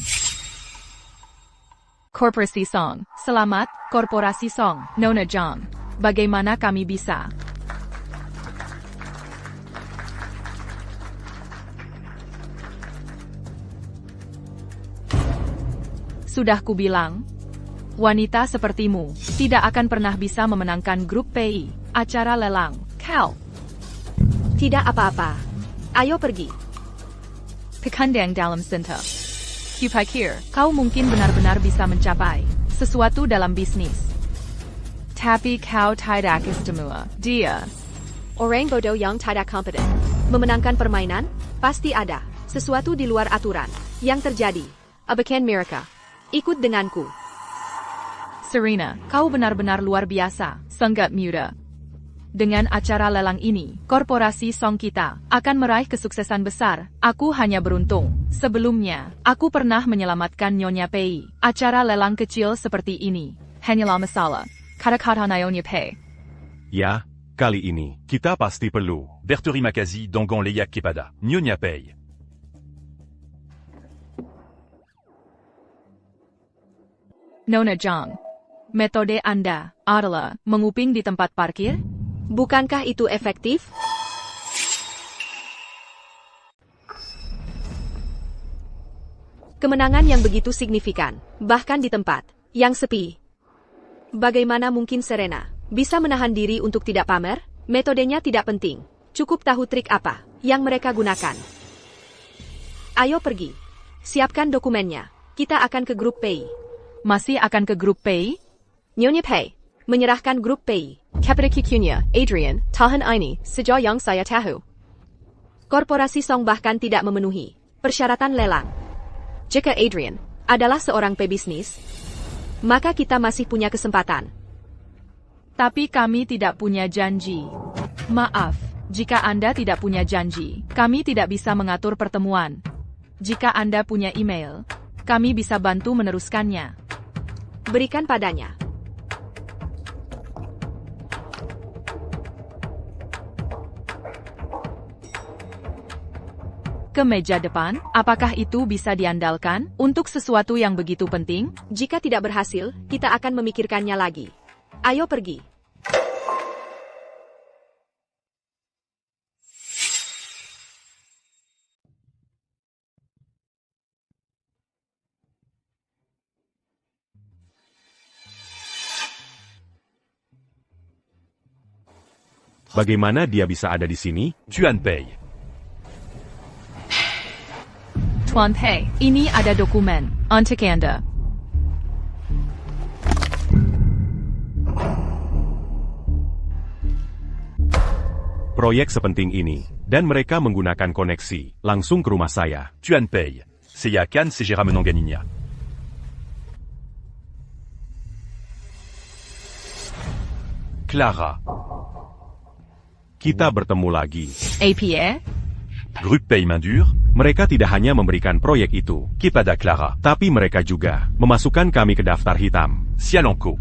Korporasi Song. Selamat, Korporasi Song. Nona Jiang, bagaimana kami bisa? Sudah kubilang, wanita sepertimu tidak akan pernah bisa memenangkan grup PI, acara lelang. Kau Tidak apa-apa. Ayo pergi. Pekandang dalam cinta. Kupikir, kau mungkin benar-benar bisa mencapai sesuatu dalam bisnis. Tapi kau tidak istimewa. Dia Orang bodoh yang tidak kompeten. Memenangkan permainan, pasti ada sesuatu di luar aturan yang terjadi. Abakan mereka. Ikut denganku. Serena, kau benar-benar luar biasa, sangat muda. Dengan acara lelang ini, korporasi Song kita akan meraih kesuksesan besar. Aku hanya beruntung. Sebelumnya, aku pernah menyelamatkan Nyonya Pei. Acara lelang kecil seperti ini hanyalah masalah. Kata-kata Nyonya Pei. Ya, kali ini, kita pasti perlu. Berteri Makazi Dongon Leyak Kepada. Nyonya Pei. Nona Jiang, metode Anda adalah menguping di tempat parkir? Bukankah itu efektif? Kemenangan yang begitu signifikan, bahkan di tempat yang sepi. Bagaimana mungkin Serena bisa menahan diri untuk tidak pamer? Metodenya tidak penting. Cukup tahu trik apa yang mereka gunakan. Ayo pergi. Siapkan dokumennya. Kita akan ke grup Pei. Masih akan ke grup Pei? Nyonya Pei menyerahkan grup Pei. Kepada Kikunya, Adrian, tahan ini, sejauh yang saya tahu. Korporasi Song bahkan tidak memenuhi persyaratan lelang. Jika Adrian adalah seorang pebisnis, maka kita masih punya kesempatan. Tapi kami tidak punya janji. Maaf, jika Anda tidak punya janji, kami tidak bisa mengatur pertemuan. Jika Anda punya email, kami bisa bantu meneruskannya. Berikan padanya. Ke meja depan, apakah itu bisa diandalkan untuk sesuatu yang begitu penting? Jika tidak berhasil, kita akan memikirkannya lagi. Ayo pergi. Bagaimana dia bisa ada di sini? Tuan Pei. Tuan Pei, ini ada dokumen untuk Anda. proyek sepenting ini, dan mereka menggunakan koneksi langsung ke rumah saya. Tuan Pei. Seiya Kan c'est ramenant Ganinia. Clara. Kita bertemu lagi. APA? Groupe Pei Main Dure. Mereka tidak hanya memberikan proyek itu, Kepada Clara. tapi mereka juga memasukkan kami ke daftar hitam. Sialanko.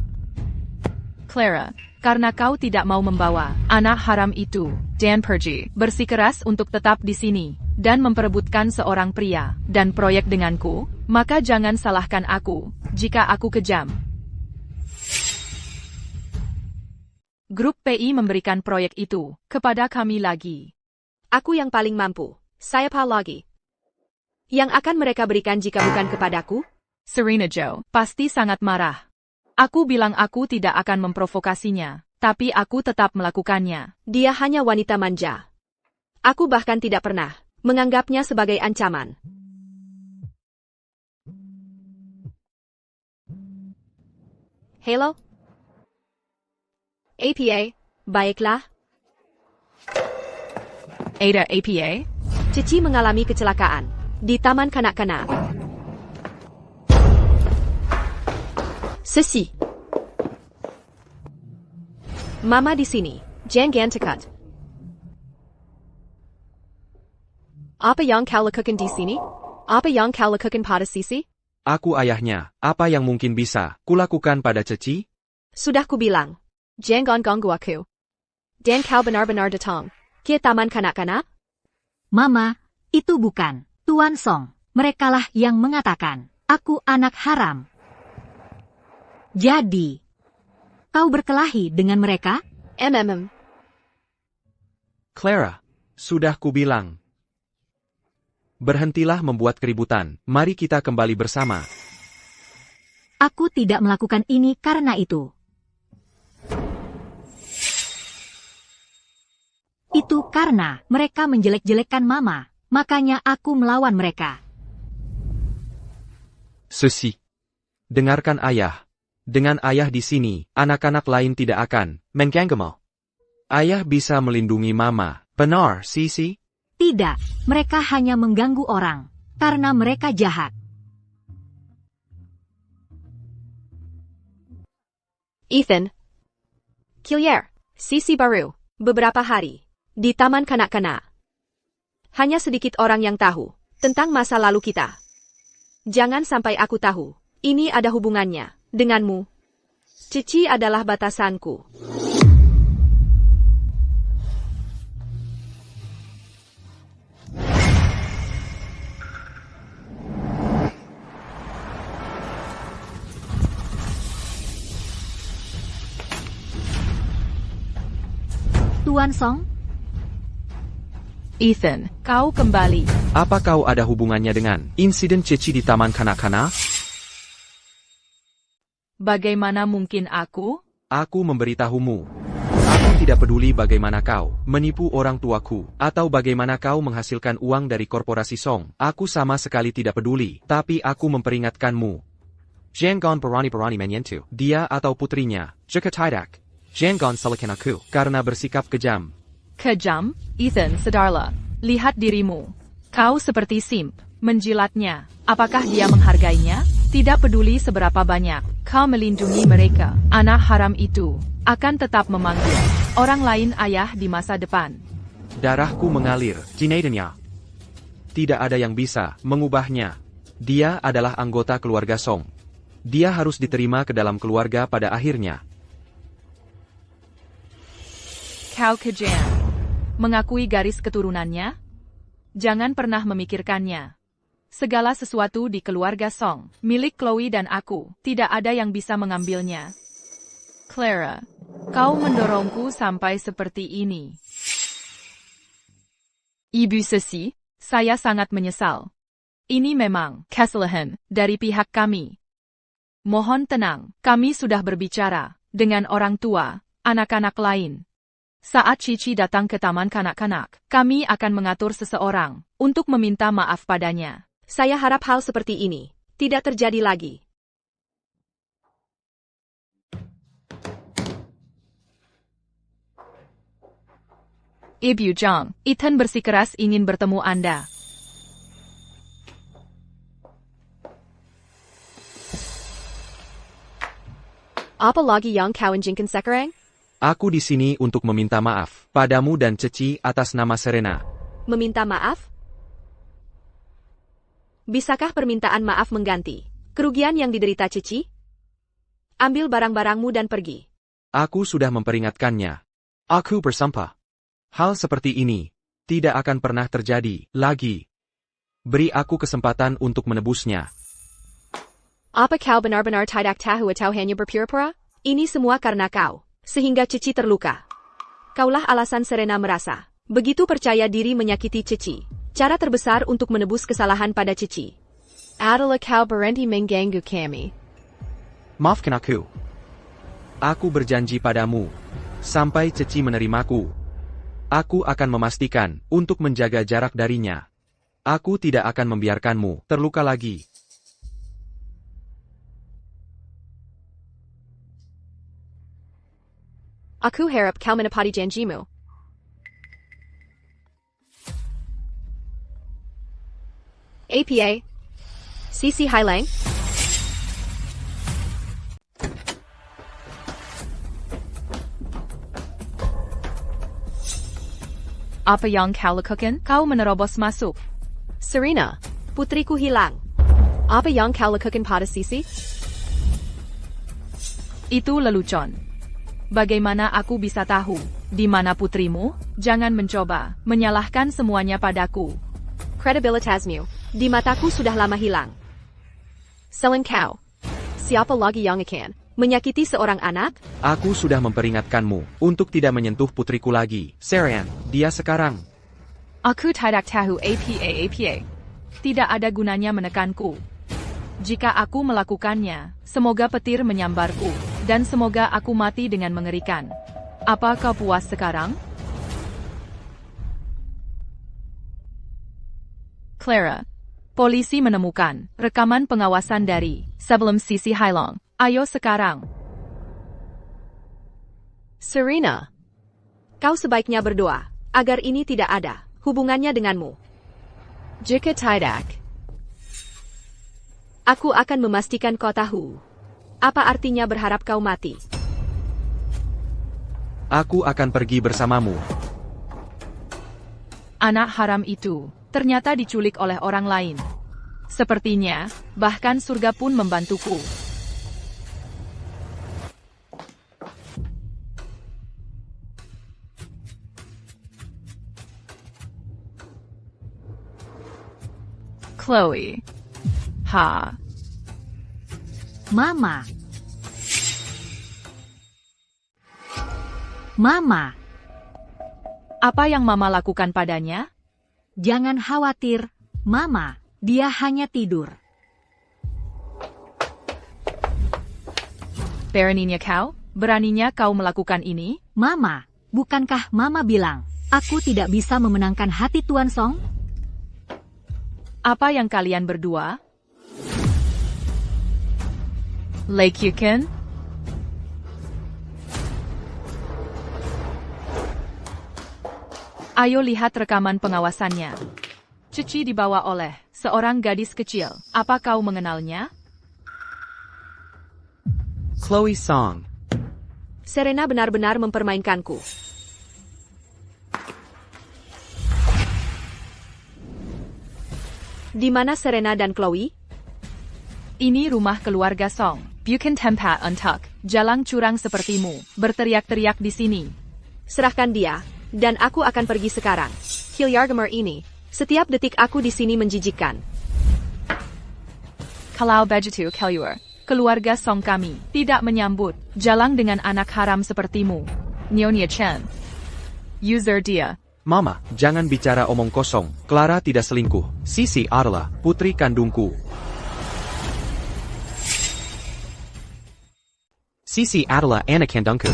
Clara, karena kau tidak mau membawa anak haram itu, Dan pergi bersikeras untuk tetap di sini, dan memperebutkan seorang pria, dan proyek denganku, maka jangan salahkan aku, jika aku kejam. Grup PI memberikan proyek itu kepada kami lagi. Aku yang paling mampu. Siapa lagi? Yang akan mereka berikan jika bukan kepadaku? Serena Joe pasti sangat marah. Aku bilang aku tidak akan memprovokasinya, tapi aku tetap melakukannya. Dia hanya wanita manja. Aku bahkan tidak pernah menganggapnya sebagai ancaman. Hello? APA, baiklah. Ada APA? Cici mengalami kecelakaan di taman kanak-kanak. Sisi. Mama di sini. Jangan dekat. Apa yang kau lakukan di sini? Apa yang kau lakukan pada Sisi? Aku ayahnya, apa yang mungkin bisa kulakukan pada Cici? Sudah kubilang. Jangan ganggu aku. Dan kau benar-benar datang ke taman kanak-kanak? Mama, itu bukan Tuan Song. Merekalah yang mengatakan, aku anak haram. Jadi, kau berkelahi dengan mereka? Clara, sudah kubilang. Berhentilah membuat keributan, mari kita kembali bersama. Aku tidak melakukan ini karena itu. Itu karena mereka menjelek-jelekkan Mama, makanya aku melawan mereka. Sesi. Dengarkan ayah. Dengan ayah di sini, anak-anak lain tidak akan mengganggu. Ayah bisa melindungi Mama. Benar, Sisi? Tidak, mereka hanya mengganggu orang, karena mereka jahat. Ethan. Kilier. Sisi baru. Beberapa hari. Di taman kanak-kanak. Hanya sedikit orang yang tahu tentang masa lalu kita. Jangan sampai aku tahu. Ini ada hubungannya denganmu. Cici adalah batasanku. Tuan Song, Ethan, kau kembali. Apa kau ada hubungannya dengan insiden Cici di taman kanak-kanak? Bagaimana mungkin aku? Aku memberitahumu. Aku tidak peduli bagaimana kau menipu orang tuaku, atau bagaimana kau menghasilkan uang dari korporasi Song. Aku sama sekali tidak peduli, tapi aku memperingatkanmu. Jangan berani-berani menyentuh dia atau putrinya, jika tidak. Jangan salahkan aku, karena bersikap kejam. Kejam? Ethan, sadarlah. Lihat dirimu. Kau seperti simp, menjilatnya. Apakah dia menghargainya? Tidak peduli seberapa banyak kau melindungi mereka. Anak haram itu akan tetap memanggil orang lain ayah di masa depan. Darahku mengalir, Jinaidennya. Tidak ada yang bisa mengubahnya. Dia adalah anggota keluarga Song. Dia harus diterima ke dalam keluarga pada akhirnya. Kau kejam. Mengakui garis keturunannya? Jangan pernah memikirkannya. Segala sesuatu di keluarga Song, milik Chloe dan aku, tidak ada yang bisa mengambilnya. Clara, kau mendorongku sampai seperti ini. Ibu Sesi, saya sangat menyesal. Ini memang kesalahan dari pihak kami. Mohon tenang, kami sudah berbicara dengan orang tua, anak-anak lain. Saat Cici datang ke taman kanak-kanak, kami akan mengatur seseorang untuk meminta maaf padanya. Saya harap hal seperti ini tidak terjadi lagi. Ibu Jong, Ethan bersikeras ingin bertemu Anda. Apa lagi yang kau inginkan sekarang? Aku di sini untuk meminta maaf padamu dan Ceci atas nama Serena. Meminta maaf? Bisakah permintaan maaf mengganti kerugian yang diderita Cici? Ambil barang-barangmu dan pergi. Aku sudah memperingatkannya. Aku bersumpah. Hal seperti ini tidak akan pernah terjadi lagi. Beri aku kesempatan untuk menebusnya. Apa kau benar-benar tidak tahu atau hanya berpura-pura? Ini semua karena kau, sehingga Cici terluka. Kaulah alasan Serena merasa begitu percaya diri menyakiti Cici. Cara terbesar untuk menebus kesalahan pada Cici adalah kau berhenti mengganggu kami. Maafkan aku. Aku berjanji padamu, sampai Ceci menerimaku, aku akan memastikan untuk menjaga jarak darinya. Aku tidak akan membiarkanmu terluka lagi. Aku harap kau menepati janjimu. APA. CC Hailang. Apa yang kau lakukan? Kau menerobos masuk. Serena, putriku hilang. Apa yang kau lakukan pada Sisi? Itu lelucon. Bagaimana aku bisa tahu di mana putrimu? Jangan mencoba menyalahkan semuanya padaku. Kredibilitasmu di mataku sudah lama hilang. Selain kau, siapa lagi yang akan menyakiti seorang anak? Aku sudah memperingatkanmu untuk tidak menyentuh putriku lagi. Seren, dia sekarang. Aku tidak tahu apa. Tidak ada gunanya menekanku. Jika aku melakukannya, semoga petir menyambarku, dan semoga aku mati dengan mengerikan. Apa kau puas sekarang? Clara, polisi menemukan rekaman pengawasan dari sebelum Sisi Hailang. Ayo sekarang. Serena, kau sebaiknya berdoa agar ini tidak ada hubungannya denganmu. Jika tidak, aku akan memastikan kau tahu apa artinya berharap kau mati. Aku akan pergi bersamamu. Anak haram itu ternyata diculik oleh orang lain. Sepertinya, bahkan surga pun membantuku. Chloe. Ha. Mama. Mama, Apa yang Mama lakukan padanya? jangan khawatir, Mama. Dia hanya tidur. Beraninya kau? Beraninya kau melakukan ini? Mama, bukankah Mama bilang, aku tidak bisa memenangkan hati Tuan Song? Apa yang kalian berdua? Lake Yukon? Ayo lihat rekaman pengawasannya. Cici dibawa oleh seorang gadis kecil. Apa kau mengenalnya? Chloe Song. Serena benar-benar mempermainkanku. Di mana Serena dan Chloe? Ini rumah keluarga Song. Bukan tempat untuk jalang curang sepertimu berteriak-teriak di sini. Serahkan dia, dan aku akan pergi sekarang. Hilyargamer ini, setiap detik aku di sini menjijikkan. Kalau begitu Kelur, keluarga Song kami tidak menyambut jalang dengan anak haram sepertimu. Nyonya Chen. User dia. Mama, jangan bicara omong kosong. Clara tidak selingkuh. Sisi adalah putri kandungku. Sisi adalah anak kandungku.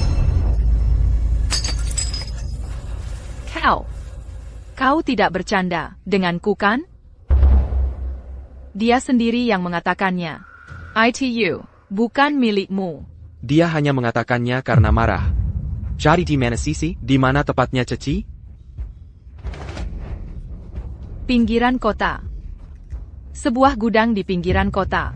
Kau tidak bercanda denganku kan? Dia sendiri yang mengatakannya. ITU, bukan milikmu. Dia hanya mengatakannya karena marah. Jadi di mana Sisi? Di mana tepatnya Ceci? Pinggiran kota. Sebuah gudang di pinggiran kota.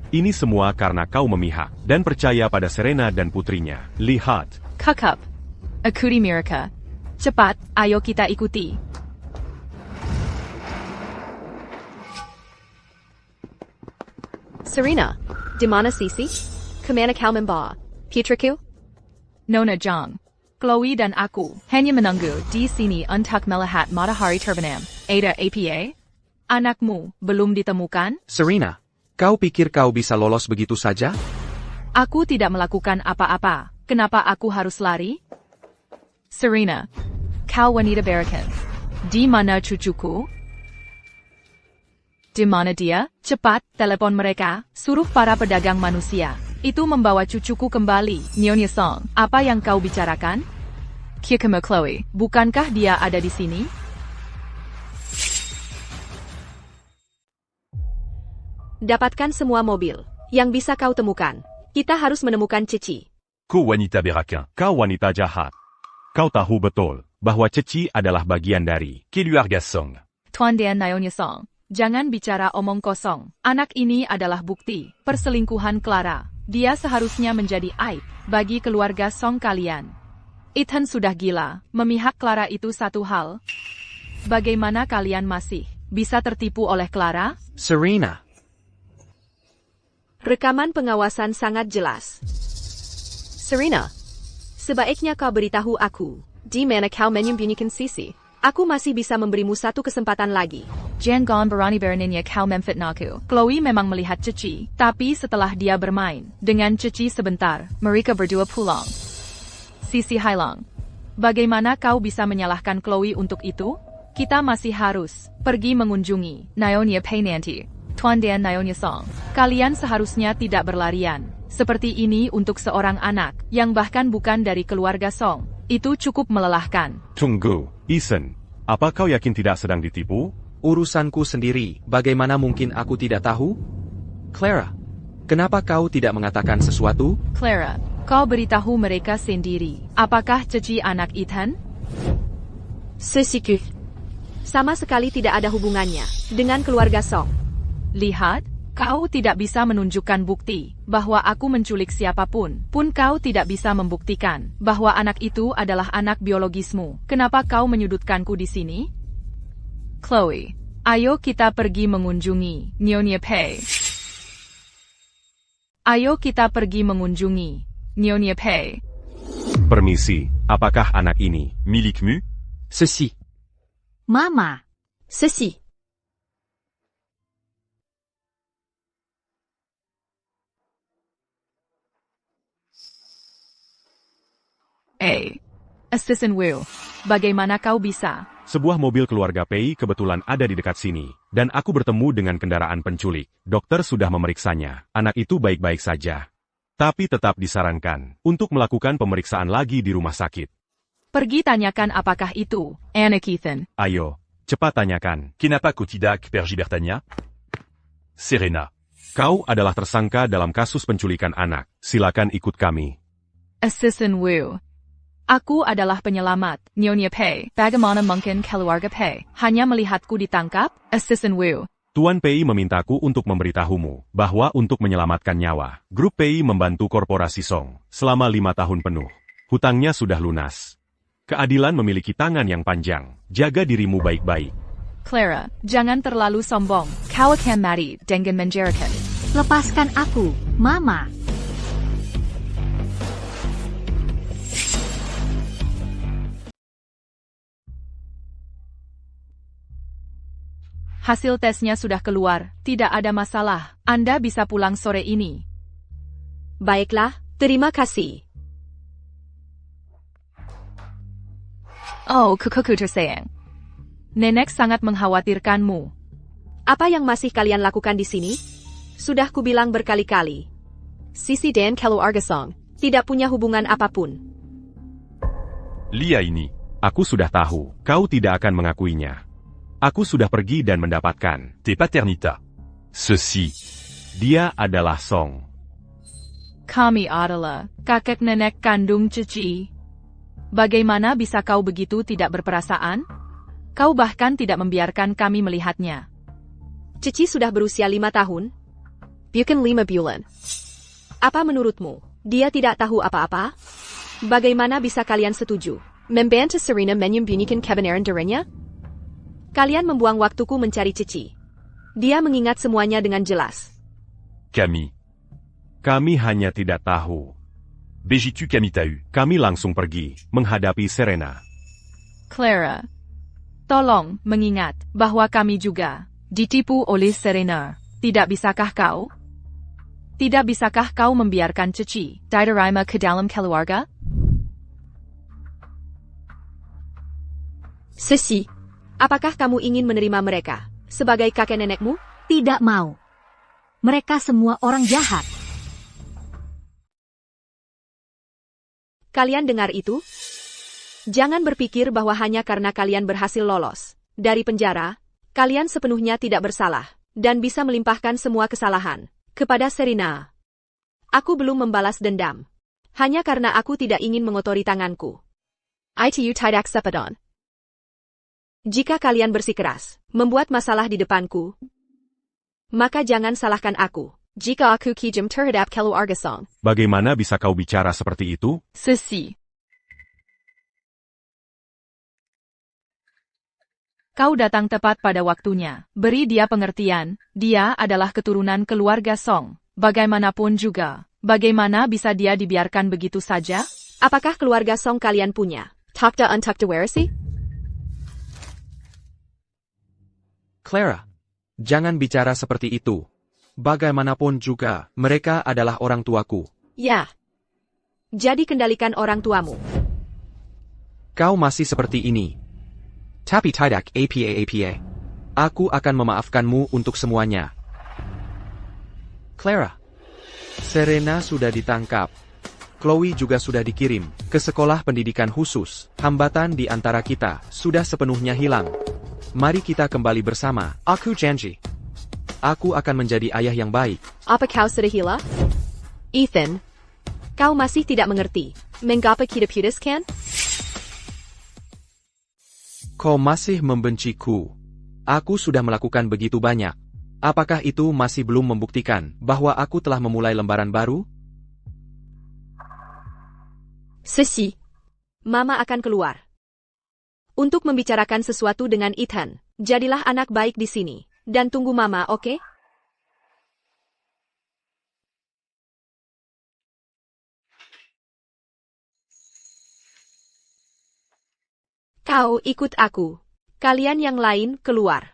Ini semua karena kau memihak dan percaya pada Serena dan putrinya. Lihat. Kakap. Akuti mereka. Cepat, ayo kita ikuti. Serena, di mana Sisi? Kemana kau membawa? Putriku? Nona Jong. Chloe dan aku hanya menunggu di sini untuk melihat matahari terbenam. Ada apa? Anakmu belum ditemukan? Serena, kau pikir kau bisa lolos begitu saja? Aku tidak melakukan apa-apa. Kenapa aku harus lari? Serena, kau wanita berakan. Di mana cucuku? Di mana dia? Cepat, telepon mereka, suruh para pedagang manusia itu membawa cucuku kembali. Nyonya Song, apa yang kau bicarakan? Kikeme Chloe, bukankah dia ada di sini? Dapatkan semua mobil yang bisa kau temukan. Kita harus menemukan Cici. Ko wanita berakin. Kau wanita jahat. Kau tahu betul bahwa Ceci adalah bagian dari Keluarga Song. Tuan dan Nyonya Song, jangan bicara omong kosong. Anak ini adalah bukti perselingkuhan Clara. Dia seharusnya menjadi aib bagi keluarga Song kalian. Ethan sudah gila. Memihak Clara itu satu hal. Bagaimana kalian masih bisa tertipu oleh Clara? Serena, Rekaman pengawasan sangat jelas. Serena, sebaiknya kau beritahu aku, di mana kau menyembunyikan Sisi. Aku masih bisa memberimu satu kesempatan lagi. Jangan berani beraninya kau memfitnahku. Chloe memang melihat Cici, tapi setelah dia bermain dengan Cici sebentar, mereka berdua pulang. Sisi Hailong, bagaimana kau bisa menyalahkan Chloe untuk itu? Kita masih harus pergi mengunjungi Nyonya Pei nanti. Tuan dan Nyonya Song, kalian seharusnya tidak berlarian seperti ini untuk seorang anak yang bahkan bukan dari keluarga Song. Itu cukup melelahkan. Tunggu, Ethan. Apa kau yakin tidak sedang ditipu? urusanku sendiri, bagaimana mungkin aku tidak tahu? Clara, kenapa kau tidak mengatakan sesuatu? Clara, kau beritahu mereka sendiri. Apakah Cici anak Ethan? Sisiku. Sama sekali tidak ada hubungannya dengan keluarga Song. Lihat, kau tidak bisa menunjukkan bukti bahwa aku menculik siapapun. Pun kau tidak bisa membuktikan bahwa anak itu adalah anak biologismu. Kenapa kau menyudutkanku di sini? Chloe, ayo kita pergi mengunjungi Nyonya Pei. Ayo kita pergi mengunjungi Nyonya Pei. Permisi, apakah anak ini Milikmu? Sesi, Mama, Sisi. Assistant Wu, bagaimana kau bisa? sebuah mobil keluarga Pei kebetulan ada di dekat sini, dan aku bertemu dengan kendaraan penculik. Dokter sudah memeriksanya. Anak itu baik-baik saja. Tapi tetap disarankan untuk melakukan pemeriksaan lagi di rumah sakit. Pergi tanyakan apakah itu anak Ethan. Ayo, cepat tanyakan. Kenapa kau tidak pergi bertanya? Serena. Kau adalah tersangka dalam kasus penculikan anak. Silakan ikut kami. Assistant Wu. Aku adalah penyelamat, Nyonya Pei. Bagaimana mungkin keluarga Pei hanya melihatku ditangkap? Assistant Wu. Tuan Pei memintaku untuk memberitahumu bahwa untuk menyelamatkan nyawa, Grup Pei membantu korporasi Song selama 5 tahun penuh. Hutangnya sudah lunas. Keadilan memiliki tangan yang panjang. Jaga dirimu baik-baik. Clara, jangan terlalu sombong. Kau akan mati dengan menjarakan. lepaskan aku, Mama. Hasil tesnya sudah keluar, tidak ada masalah. Anda bisa pulang sore ini. Baiklah, terima kasih. Oh, kukuku tersayang. Nenek sangat mengkhawatirkanmu. Apa yang masih kalian lakukan di sini? Sudah kubilang berkali-kali. Sisi dan keluarga Song tidak punya hubungan apapun. Lia ini. Aku sudah tahu, kau tidak akan mengakuinya. Aku sudah pergi dan mendapatkan. Tes paternita. Ceci. Dia adalah Song. Kami adalah kakek nenek kandung Cici. Bagaimana bisa kau begitu tidak berperasaan? Kau bahkan tidak membiarkan kami melihatnya. Cici sudah berusia 5 tahun. Bukan 5 bulan. Apa menurutmu? Dia tidak tahu apa-apa? Bagaimana bisa kalian setuju? Membantu Serena menyembunyikan kebenaran dirinya? Kalian membuang waktuku mencari Cici. Dia mengingat semuanya dengan jelas. Kami. Kami hanya tidak tahu. Begitu kami tahu. Kami langsung pergi, menghadapi Serena. Clara, tolong mengingat bahwa kami juga ditipu oleh Serena. Tidak bisakah kau? Tidak bisakah kau membiarkan Cici diterima ke dalam keluarga? Sissy, apakah kamu ingin menerima mereka sebagai kakek nenekmu? Tidak mau. Mereka semua orang jahat. Kalian dengar itu? Jangan berpikir bahwa hanya karena kalian berhasil lolos dari penjara, kalian sepenuhnya tidak bersalah dan bisa melimpahkan semua kesalahan kepada Serena. Aku belum membalas dendam, hanya karena aku tidak ingin mengotori tanganku. ITU tidak sepedon. Jika kalian bersikeras membuat masalah di depanku, maka jangan salahkan aku. Jika aku kejam terhadap keluarga Song. Bagaimana bisa kau bicara seperti itu? Sissy. Kau datang tepat pada waktunya. Beri dia pengertian, dia adalah keturunan keluarga Song. Bagaimanapun juga, bagaimana bisa dia dibiarkan begitu saja? Apakah keluarga Song kalian punya Takda Untakda Warisi? Clara, jangan bicara seperti itu. Bagaimanapun juga, mereka adalah orang tuaku. Ya. Jadi kendalikan orang tuamu. Kau masih seperti ini. Tapi tidak apa. Aku akan memaafkanmu untuk semuanya. Clara. Serena sudah ditangkap. Chloe juga sudah dikirim ke sekolah pendidikan khusus. Hambatan di antara kita sudah sepenuhnya hilang. Mari kita kembali bersama. Aku janji. Aku akan menjadi ayah yang baik. Apa kau sudah hilang? Ethan, kau masih tidak mengerti. Mengapa kita putuskan? Kau masih membenciku. Aku sudah melakukan begitu banyak. Apakah itu masih belum membuktikan bahwa aku telah memulai lembaran baru? Sissy, Mama akan keluar untuk membicarakan sesuatu dengan Ethan. Jadilah anak baik di sini dan tunggu Mama, oke? Kau ikut aku. Kalian yang lain keluar.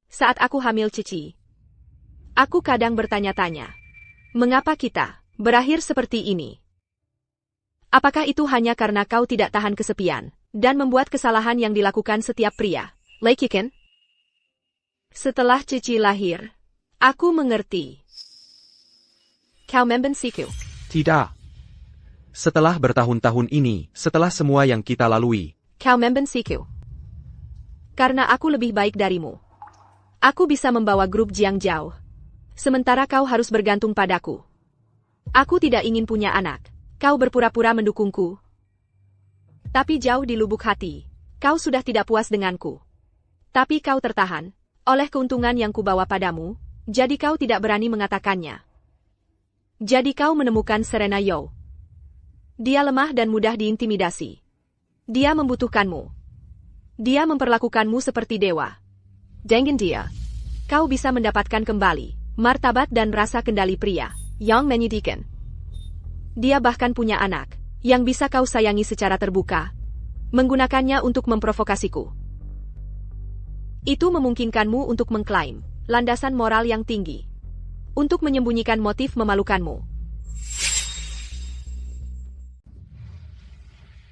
Saat aku hamil Cici, aku kadang bertanya-tanya, mengapa kita berakhir seperti ini? Apakah itu hanya karena kau tidak tahan kesepian dan membuat kesalahan yang dilakukan setiap pria? Laikikan? Setelah Cici lahir, aku mengerti. Kau membenciku. Tidak. Setelah bertahun-tahun ini, setelah semua yang kita lalui, Kau membenciku. Karena aku lebih baik darimu. Aku bisa membawa grup Jiang jauh. Sementara kau harus bergantung padaku. Aku tidak ingin punya anak. Kau berpura-pura mendukungku. Tapi jauh di lubuk hati, kau sudah tidak puas denganku. Tapi kau tertahan oleh keuntungan yang kubawa padamu, jadi kau tidak berani mengatakannya. Jadi kau menemukan Serena Yeo. Dia lemah dan mudah diintimidasi. Dia membutuhkanmu. Dia memperlakukanmu seperti dewa. Dengan dia, kau bisa mendapatkan kembali martabat dan rasa kendali pria yang menyedihkan. Dia bahkan punya anak yang bisa kau sayangi secara terbuka, menggunakannya untuk memprovokasiku. Itu memungkinkanmu untuk mengklaim landasan moral yang tinggi, untuk menyembunyikan motif memalukanmu.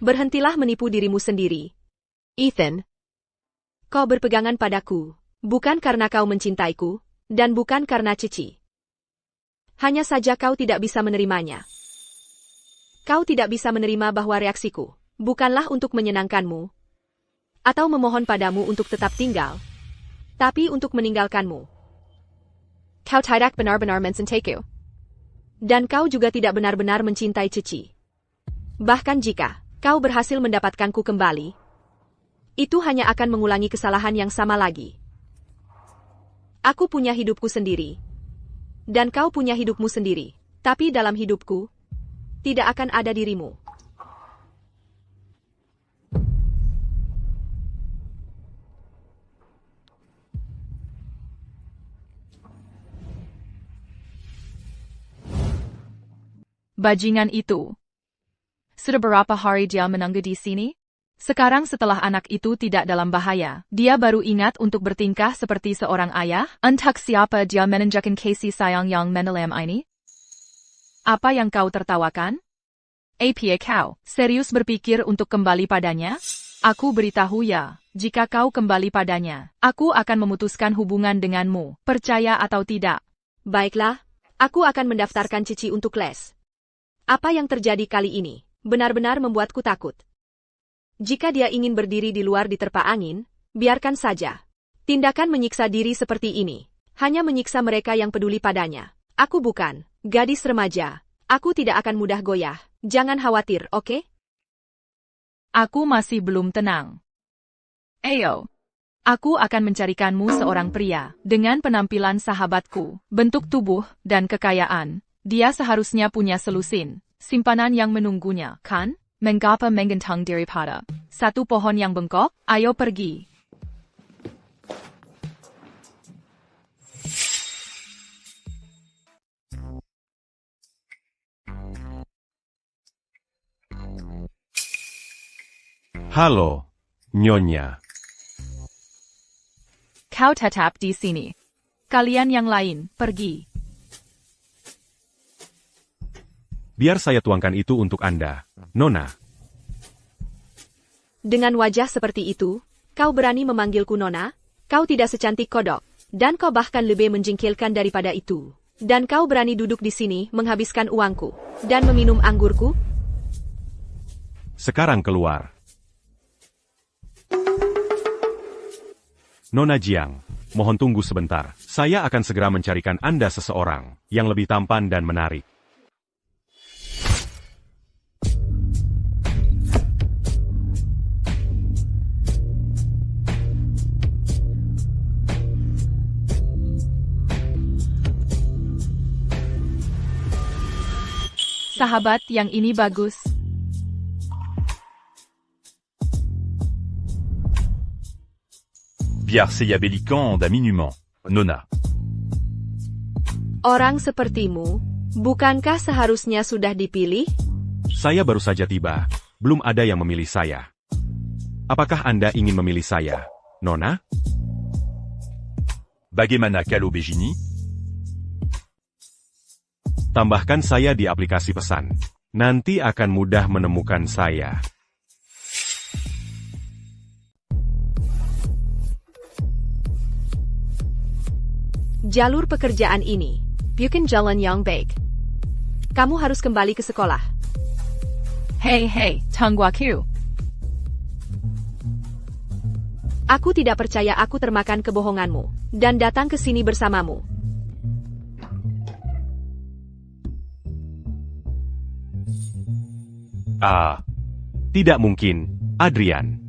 Berhentilah menipu dirimu sendiri. Ethan, kau berpegangan padaku, bukan karena kau mencintaiku, dan bukan karena Cici. Hanya saja kau tidak bisa menerimanya. Kau tidak bisa menerima bahwa reaksiku bukanlah untuk menyenangkanmu, atau memohon padamu untuk tetap tinggal, Tapi untuk meninggalkanmu. Kau tidak benar-benar mencintaiku. Dan kau juga tidak benar-benar mencintai Cici. Bahkan jika kau berhasil mendapatkanku kembali, itu hanya akan mengulangi kesalahan yang sama lagi. Aku punya hidupku sendiri. Dan kau punya hidupmu sendiri. Tapi dalam hidupku, tidak akan ada dirimu. Bajingan itu. Sudah berapa hari dia menunggu di sini? Sekarang setelah anak itu tidak dalam bahaya, dia baru ingat untuk bertingkah seperti seorang ayah. Entah siapa dia menunjukkan kasih sayang yang mendalam ini? Apa yang kau tertawakan? Apa kau serius berpikir untuk kembali padanya? Aku beritahu ya, jika kau kembali padanya, aku akan memutuskan hubungan denganmu, percaya atau tidak. Baiklah, aku akan mendaftarkan Cici untuk les. Apa yang terjadi kali ini benar-benar membuatku takut. Jika dia ingin berdiri di luar diterpa angin, biarkan saja. Tindakan menyiksa diri seperti ini hanya menyiksa mereka yang peduli padanya. Aku bukan gadis remaja. Aku tidak akan mudah goyah. Jangan khawatir, oke? Aku masih belum tenang. Ayo. Aku akan mencarikanmu seorang pria dengan penampilan sahabatku, bentuk tubuh, dan kekayaan. Dia seharusnya punya selusin, simpanan yang menunggunya, kan? Mengapa menggantang daripada satu pohon yang bengkok? Ayo pergi. Halo, Nyonya. Kau tetap di sini. Kalian yang lain, pergi. Biar saya tuangkan itu untuk Anda, Nona. Dengan wajah seperti itu, kau berani memanggilku Nona? Kau tidak secantik kodok, dan kau bahkan lebih menjengkelkan daripada itu. Dan kau berani duduk di sini menghabiskan uangku, dan meminum anggurku? Sekarang keluar. Nona Jiang, mohon tunggu sebentar. Saya akan segera mencarikan Anda seseorang yang lebih tampan dan menarik. Sahabat, yang ini bagus. Biarseya Bélican d'Aminument. Nona. Orang sepertimu, bukankah seharusnya sudah dipilih? Saya baru saja tiba. Belum ada yang memilih saya. Apakah Anda ingin memilih saya, Nona? Bagaimana kalau begini? Tambahkan saya di aplikasi pesan. Nanti akan mudah menemukan saya. Jalur pekerjaan ini bukan jalan yang baik. Kamu harus kembali ke sekolah. Hei, tungguaku. Aku tidak percaya aku termakan kebohonganmu, dan datang ke sini bersamamu. Tidak mungkin, Adrian.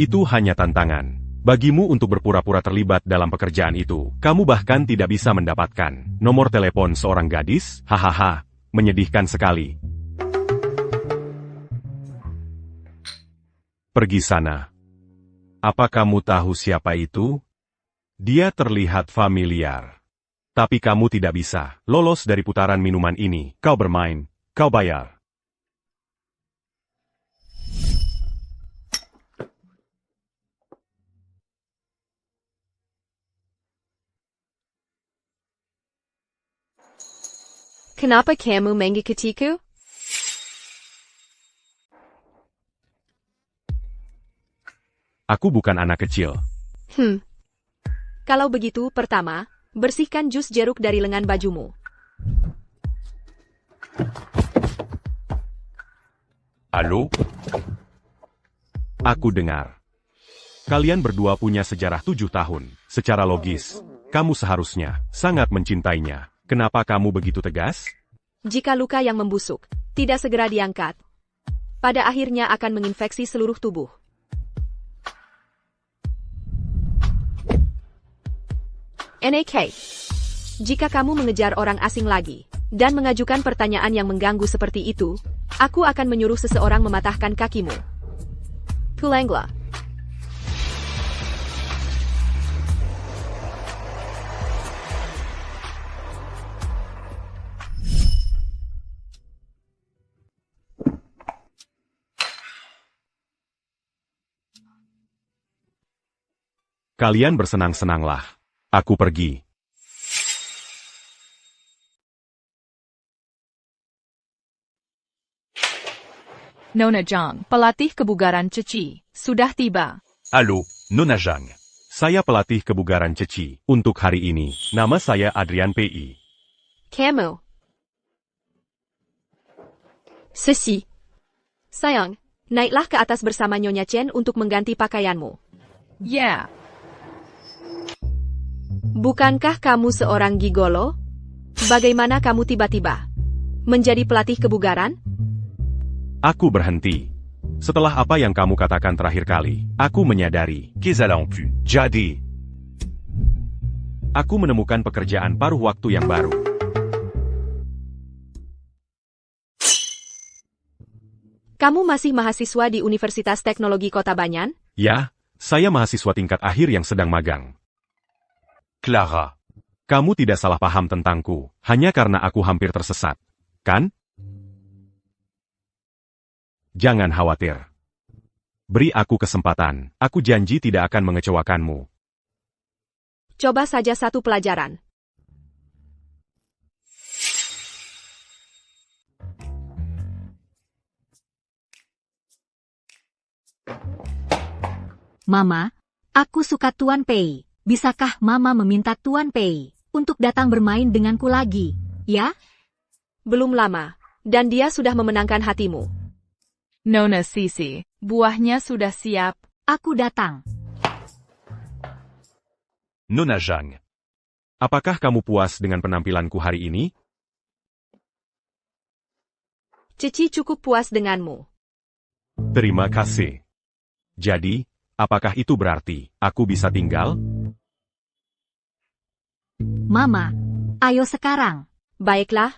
Itu hanya tantangan. Bagimu untuk berpura-pura terlibat dalam pekerjaan itu, kamu bahkan tidak bisa mendapatkan nomor telepon seorang gadis? Hahaha, menyedihkan sekali. Pergi sana. Apa kamu tahu siapa itu? Dia terlihat familiar. Tapi kamu tidak bisa lolos dari putaran minuman ini. Kau bermain, kau bayar. Kenapa kamu mengikutiku? Aku bukan anak kecil. Kalau begitu, pertama, bersihkan jus jeruk dari lengan bajumu. Halo? Aku dengar. Kalian berdua punya sejarah 7 tahun. Secara logis, kamu seharusnya sangat mencintainya. Kenapa kamu begitu tegas? Jika luka yang membusuk tidak segera diangkat, pada akhirnya akan menginfeksi seluruh tubuh. NAK. Jika kamu mengejar orang asing lagi, dan mengajukan pertanyaan yang mengganggu seperti itu, aku akan menyuruh seseorang mematahkan kakimu. Pulanglah. Kalian bersenang-senanglah. Aku pergi. Nona Zhang, pelatih kebugaran Ceci, sudah tiba. Allô, Nona Zhang. Saya pelatih kebugaran Ceci. Untuk hari ini, nama saya Adrian P.I. Kamu. Ceci. Sayang, naiklah ke atas bersama Nyonya Chen untuk mengganti pakaianmu. Yeah. Bukankah kamu seorang gigolo? Bagaimana kamu tiba-tiba menjadi pelatih kebugaran? Aku berhenti. Setelah apa yang kamu katakan terakhir kali, aku menyadari. Qu'est-ce en pu? Jadi, aku menemukan pekerjaan paruh waktu yang baru. Kamu masih mahasiswa di Universitas Teknologi Kota Banyan? Ya, saya mahasiswa tingkat akhir yang sedang magang. Clara. Kamu tidak salah paham tentangku, hanya karena aku hampir tersesat, kan? Jangan khawatir. Beri aku kesempatan, aku janji tidak akan mengecewakanmu. Coba saja satu pelajaran. Mama, aku suka Tuan Pei. Bisakah Mama meminta Tuan Pei untuk datang bermain denganku lagi, ya? Belum lama, dan dia sudah memenangkan hatimu. Nona Sisi, buahnya sudah siap. Aku datang. Nona Zhang. Apakah kamu puas dengan penampilanku hari ini? Ceci cukup puas denganmu. Terima kasih. Jadi, apakah itu berarti aku bisa tinggal? Mama, ayo sekarang. Baiklah.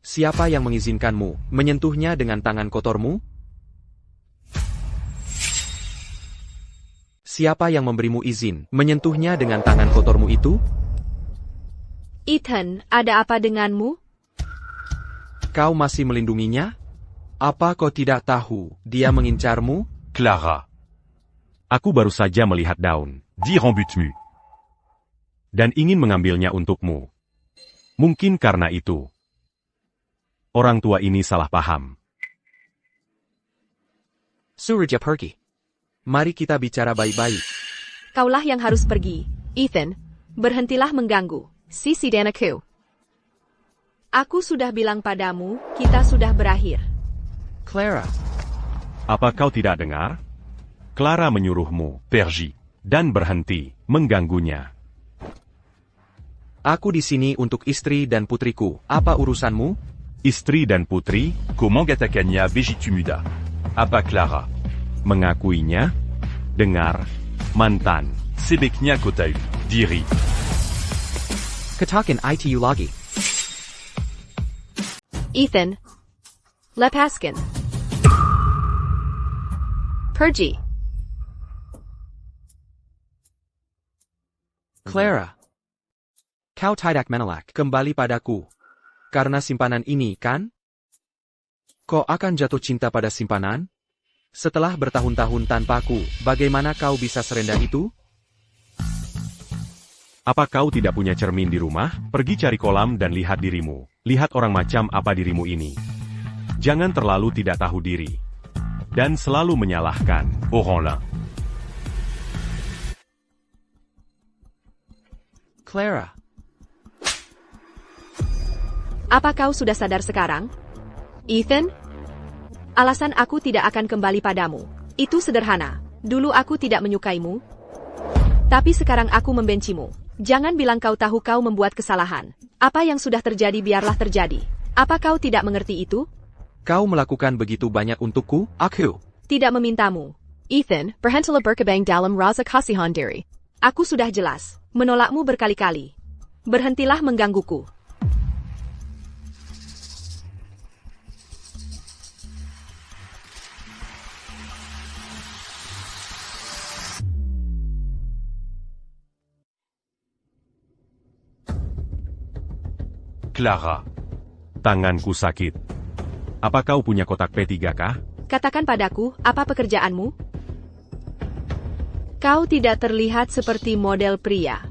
Siapa yang mengizinkanmu menyentuhnya dengan tangan kotormu? Siapa yang memberimu izin menyentuhnya dengan tangan kotormu itu? Ethan, ada apa denganmu? Kau masih melindunginya? Apa kau tidak tahu dia mengincarmu? Clara. Aku baru saja melihat daun, Dire en but-mu. dan ingin mengambilnya untukmu. Mungkin karena itu. Orang tua ini salah paham. Surya pergi. Mari kita bicara baik-baik. Kaulah yang harus pergi. Ethan, berhentilah mengganggu. Sisi dan aku. Aku sudah bilang padamu, kita sudah berakhir. Clara, Apa kau tidak dengar? Clara menyuruhmu, Pergi. dan berhenti mengganggunya. aku di sini untuk istri dan putriku. Apa urusanmu? Istri dan putri Comment gatakanya Vegitumuda? Apa Clara? mengakuinya. Dengar, mantan. Sebeknya kotau. Diri. Katakan itu lagi. Ethan. Lepaskan. Pergi. Clara. Kau tidak menolak kembali padaku. Karena simpanan ini, kan? Kau akan jatuh cinta pada simpanan? Setelah bertahun-tahun tanpaku, bagaimana kau bisa serendah itu? Apa kau tidak punya cermin di rumah? Pergi cari kolam dan lihat dirimu. Lihat orang macam apa dirimu ini. Jangan terlalu tidak tahu diri. dan selalu menyalahkan. Orange. Clara, Apa kau sudah sadar sekarang? Ethan? Alasan aku tidak akan kembali padamu. Itu sederhana. Dulu aku tidak menyukaimu. Tapi sekarang aku membencimu. Jangan bilang kau tahu kau membuat kesalahan. Apa yang sudah terjadi biarlah terjadi. Apa kau tidak mengerti itu? kau melakukan begitu banyak untukku, aku. Tidak memintamu. Ethan, berhentilah berkebang dalam rasa kasihan diri. Aku sudah jelas. Menolakmu berkali-kali. Berhentilah menggangguku. Clara. Tanganku sakit. Apa kau punya kotak P3 kah? Katakan padaku, apa pekerjaanmu? Kau tidak terlihat seperti model pria.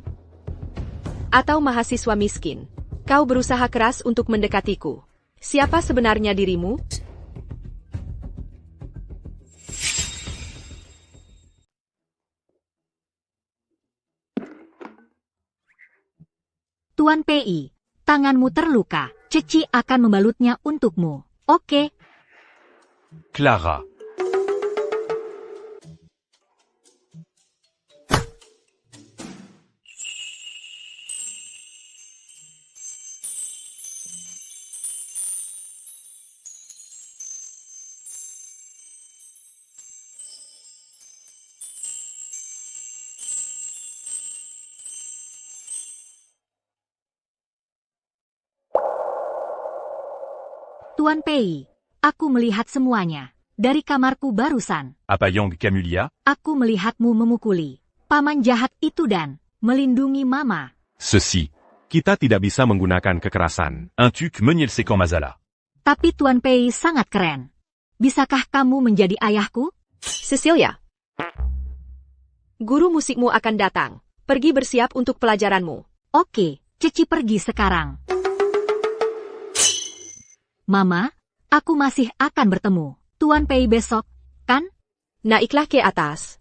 Atau mahasiswa miskin. Kau berusaha keras untuk mendekatiku. Siapa sebenarnya dirimu? Tuan PI, tanganmu terluka. Ceci akan membalutnya untukmu. Oke. Clara. Tuan PI, aku melihat semuanya. Dari kamarku barusan, Apayang Camulia. aku melihatmu memukuli paman jahat itu dan melindungi Mama. Ceci. Kita tidak bisa menggunakan kekerasan. Un tuc Menyelsekon Mazala. Tapi Tuan PI sangat keren. Bisakah kamu menjadi ayahku? Cecilia. Guru musikmu akan datang. Pergi bersiap untuk pelajaranmu. Oke, Ceci pergi sekarang. Mama, aku masih akan bertemu Tuan PI besok, kan? Naiklah ke atas.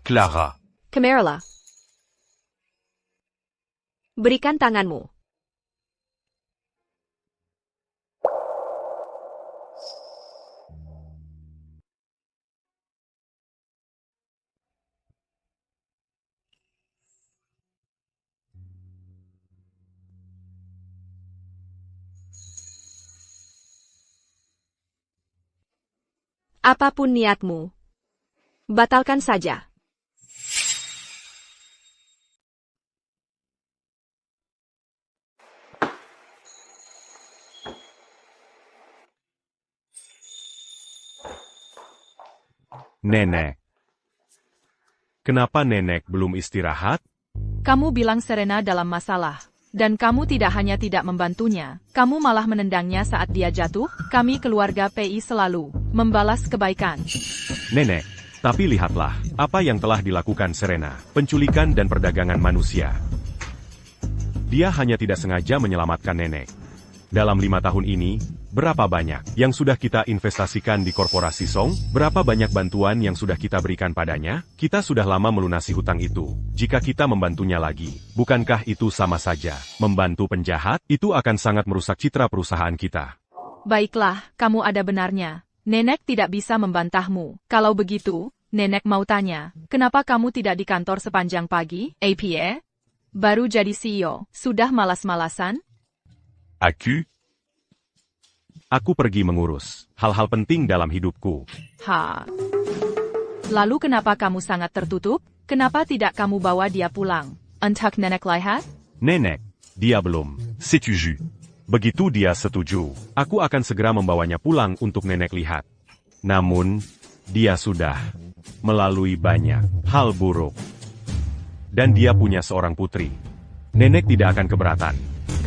Clara. Camarilla. Berikan tanganmu. Apapun niatmu, batalkan saja. Nenek. Kenapa nenek belum istirahat? Kamu bilang Serena dalam masalah. Dan kamu tidak hanya tidak membantunya, kamu malah menendangnya saat dia jatuh. Kami keluarga PI selalu membalas kebaikan. Nenek. Tapi lihatlah, apa yang telah dilakukan Serena, penculikan dan perdagangan manusia. Dia hanya tidak sengaja menyelamatkan nenek. Dalam 5 tahun ini, berapa banyak yang sudah kita investasikan di korporasi Song? Berapa banyak bantuan yang sudah kita berikan padanya? Kita sudah lama melunasi hutang itu. Jika kita membantunya lagi, bukankah itu sama saja membantu penjahat? Itu akan sangat merusak citra perusahaan kita. Baiklah, kamu ada benarnya. Nenek tidak bisa membantahmu. Kalau begitu, Nenek mau tanya, kenapa kamu tidak di kantor sepanjang pagi, APA? Baru jadi CEO, sudah malas-malasan? Aku. Aku pergi mengurus hal-hal penting dalam hidupku. Lalu kenapa kamu sangat tertutup? Kenapa tidak kamu bawa dia pulang? Untuk Nenek lihat? Nenek, dia belum. Sais-tu jus? Begitu dia setuju, aku akan segera membawanya pulang untuk nenek lihat. Namun, dia sudah melalui banyak hal buruk. Dan dia punya seorang putri. Nenek tidak akan keberatan,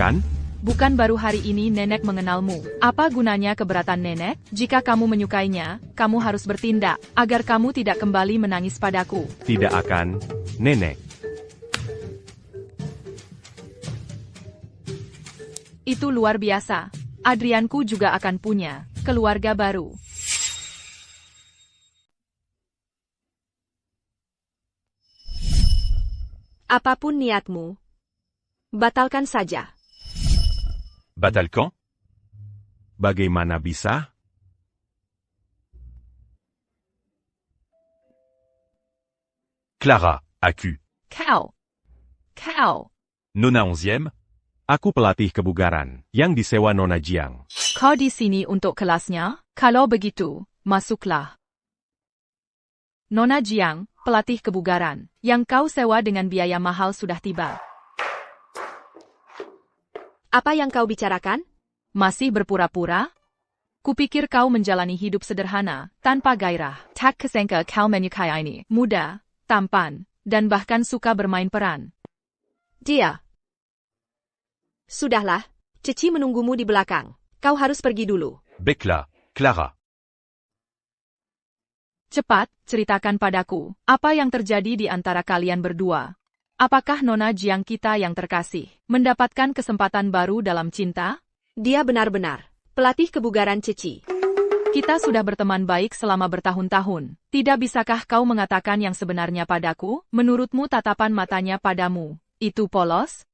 kan? Bukan baru hari ini Nenek mengenalmu. Apa gunanya keberatan Nenek? Jika kamu menyukainya, kamu harus bertindak, agar kamu tidak kembali menangis padaku. Tidak akan, Nenek. Itu luar biasa. Adrianku juga akan punya keluarga baru. Apapun niatmu, batalkan saja. Batal quand? Bagaimana bisa? Clara, AQ. Kau. Nona 11e. Aku pelatih kebugaran yang disewa Nona Jiang. Kau di sini untuk kelasnya? Kalau begitu, masuklah. Nona Jiang, pelatih kebugaran, yang kau sewa dengan biaya mahal sudah tiba. Apa yang kau bicarakan? Masih berpura-pura? Kupikir kau menjalani hidup sederhana, tanpa gairah. Tak kusangka kau menyukai ini. Muda, tampan, dan bahkan suka bermain peran. Dia. Sudahlah, Cici menunggumu di belakang. Kau harus pergi dulu. Baiklah, Clara. Cepat, ceritakan padaku, apa yang terjadi di antara kalian berdua? Apakah Nona Jiang kita yang terkasih mendapatkan kesempatan baru dalam cinta? Dia benar-benar pelatih kebugaran Cici. Kita sudah berteman baik selama bertahun-tahun. Tidak bisakah kau mengatakan yang sebenarnya padaku? Menurutmu tatapan matanya padamu, itu polos?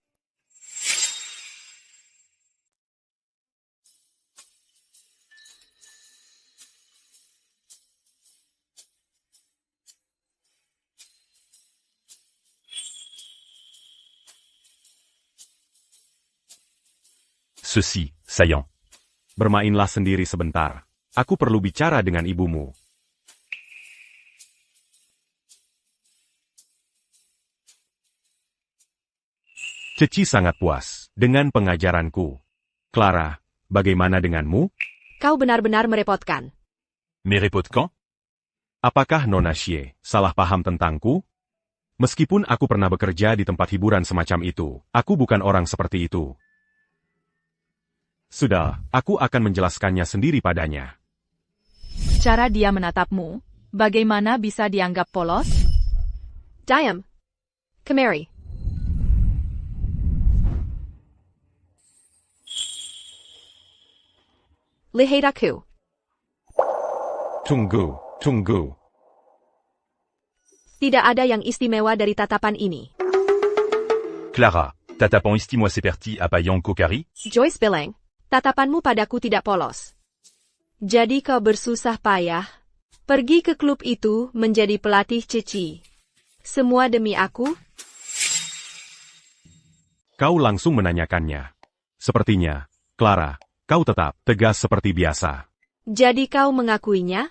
Ceci, saillant. Bermainlah sendiri sebentar. Aku perlu bicara dengan ibumu. Cici sangat puas dengan pengajaranku. Clara, bagaimana denganmu? Kau benar-benar merepotkan. Mais répète quand? Apakah Nona Xie salah paham tentangku? Meskipun aku pernah bekerja di tempat hiburan semacam itu, aku bukan orang seperti itu. Sudah, aku akan menjelaskannya sendiri padanya. Cara dia menatapmu, bagaimana bisa dianggap polos? Diam. Kemari. Lihat aku. Tunggu. Tidak ada yang istimewa dari tatapan ini. Clara, tatapant estime c'est parti à Payang Kokari? Joyce bilang, tatapanmu padaku tidak polos. Jadi kau bersusah payah pergi ke klub itu menjadi pelatih Cici. Semua demi aku? Kau langsung menanyakannya. Sepertinya, Clara, kau tetap tegas seperti biasa. Jadi kau mengakuinya?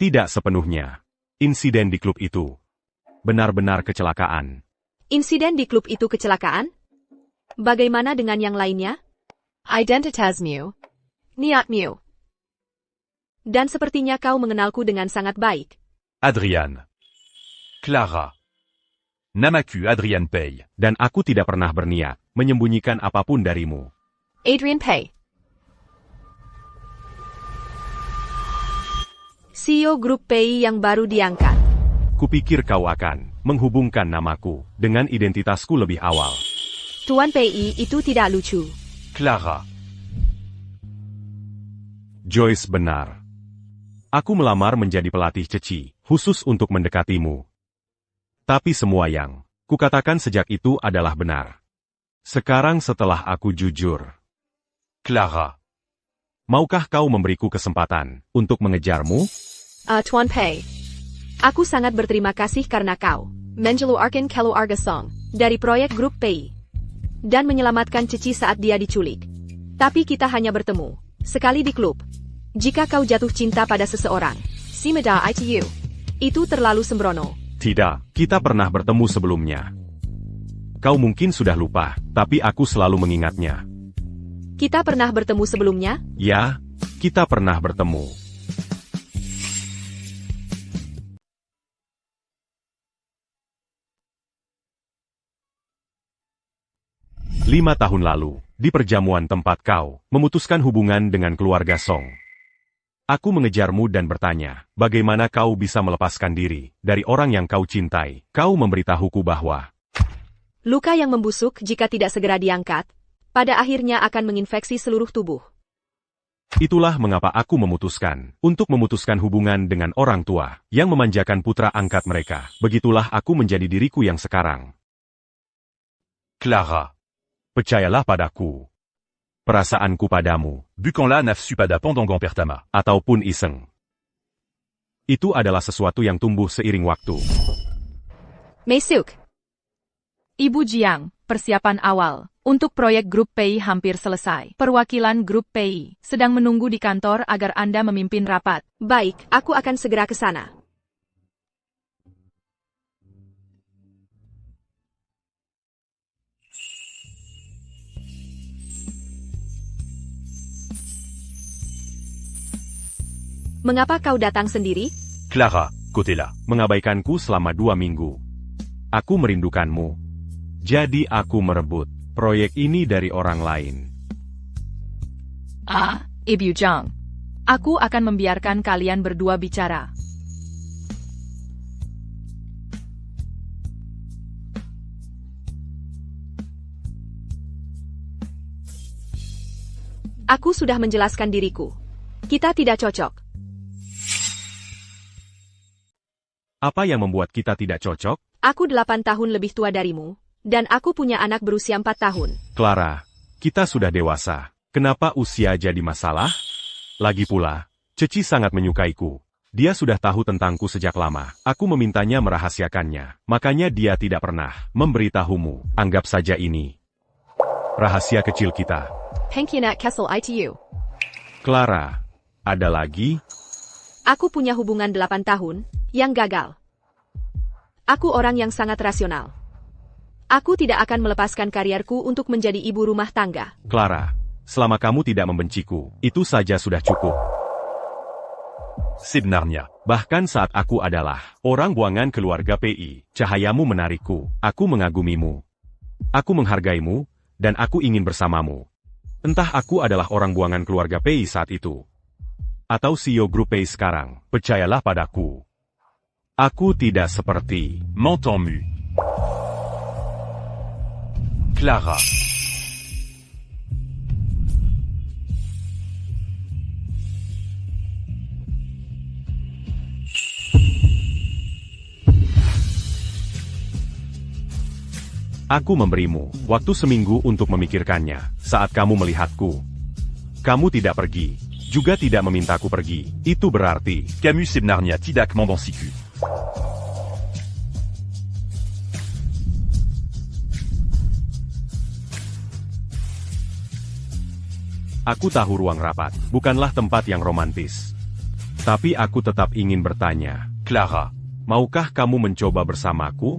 Tidak sepenuhnya. Insiden di klub itu benar-benar kecelakaan. Insiden di klub itu kecelakaan? Bagaimana dengan yang lainnya? Identitasmu, niatmu. Dan sepertinya kau mengenalku dengan sangat baik. Adrian. Clara. Namaku Adrian Pei. Dan aku tidak pernah berniat menyembunyikan apapun darimu. Adrian Pei. CEO grup Pei yang baru diangkat. Kupikir kau akan menghubungkan namaku dengan identitasku lebih awal. Tuan Pei itu tidak lucu. Clara. Joyce benar. Aku melamar menjadi pelatih Cici, khusus untuk mendekatimu. Tapi semua yang kukatakan sejak itu adalah benar. Sekarang setelah aku jujur. Clara. Maukah kau memberiku kesempatan untuk mengejarmu? Tuan Pei. Aku sangat berterima kasih karena kau mengeluarkan keluarga Song dari proyek grup Pei. Dan menyelamatkan Cici saat dia diculik. Tapi kita hanya bertemu sekali di klub. Jika kau jatuh cinta pada seseorang, Simeda itu. Itu terlalu sembrono. Tidak, kita pernah bertemu sebelumnya. Kau mungkin sudah lupa, tapi aku selalu mengingatnya. Kita pernah bertemu sebelumnya? Ya, kita pernah bertemu. Lima tahun lalu, di perjamuan tempat kau memutuskan hubungan dengan keluarga Song. Aku mengejarmu dan bertanya, bagaimana kau bisa melepaskan diri dari orang yang kau cintai? Kau memberitahuku bahwa luka yang membusuk jika tidak segera diangkat, pada akhirnya akan menginfeksi seluruh tubuh. Itulah mengapa aku memutuskan untuk memutuskan hubungan dengan orang tua yang memanjakan putra angkat mereka. Begitulah aku menjadi diriku yang sekarang. Clara. Percayalah padaku. Perasaanku padamu, Bucanla nafsupada pendant pertama. ataupun iseng, itu adalah sesuatu yang tumbuh seiring waktu. Meisuk, Ibu Jiang, persiapan awal untuk proyek Grup PI hampir selesai. Perwakilan Grup PI sedang menunggu di kantor agar Anda memimpin rapat. baik, aku akan segera ke sana. Mengapa kau datang sendiri? Clara, côté là. Mengabaikanku selama 2 minggu. Aku merindukanmu. Jadi aku merebut proyek ini dari orang lain. Ibu Jiang, aku akan membiarkan kalian berdua bicara. Aku sudah menjelaskan diriku. Kita tidak cocok. Apa yang membuat kita tidak cocok? Aku 8 tahun lebih tua darimu, dan aku punya anak berusia 4 tahun. Clara, kita sudah dewasa. Kenapa usia jadi masalah? Lagi pula, Ceci sangat menyukaiku. Dia sudah tahu tentangku sejak lama. Aku memintanya merahasiakannya. Makanya dia tidak pernah memberitahumu. Anggap saja ini rahasia kecil kita. Hengkianak Kessel ITU. Clara, ada lagi? Aku punya hubungan 8 tahun, yang gagal. Aku orang yang sangat rasional. Aku tidak akan melepaskan karierku untuk menjadi ibu rumah tangga. Clara, selama kamu tidak membenciku, itu saja sudah cukup. Sebenarnya, Bahkan saat aku adalah orang buangan keluarga PI, cahayamu menarikku, aku mengagumimu. Aku menghargaimu, dan aku ingin bersamamu. Entah aku adalah orang buangan keluarga PI saat itu, atau CEO grup PI sekarang, percayalah padaku. Aku tidak seperti menton mu. Clara. Aku memberimu waktu seminggu untuk memikirkannya. Saat kamu melihatku, kamu tidak pergi, juga tidak memintaku pergi. Itu berarti Camus sebenarnya tidak mendensiku. aku tahu ruang rapat bukanlah tempat yang romantis. Tapi aku tetap ingin bertanya, Clara. maukah kamu mencoba bersamaku?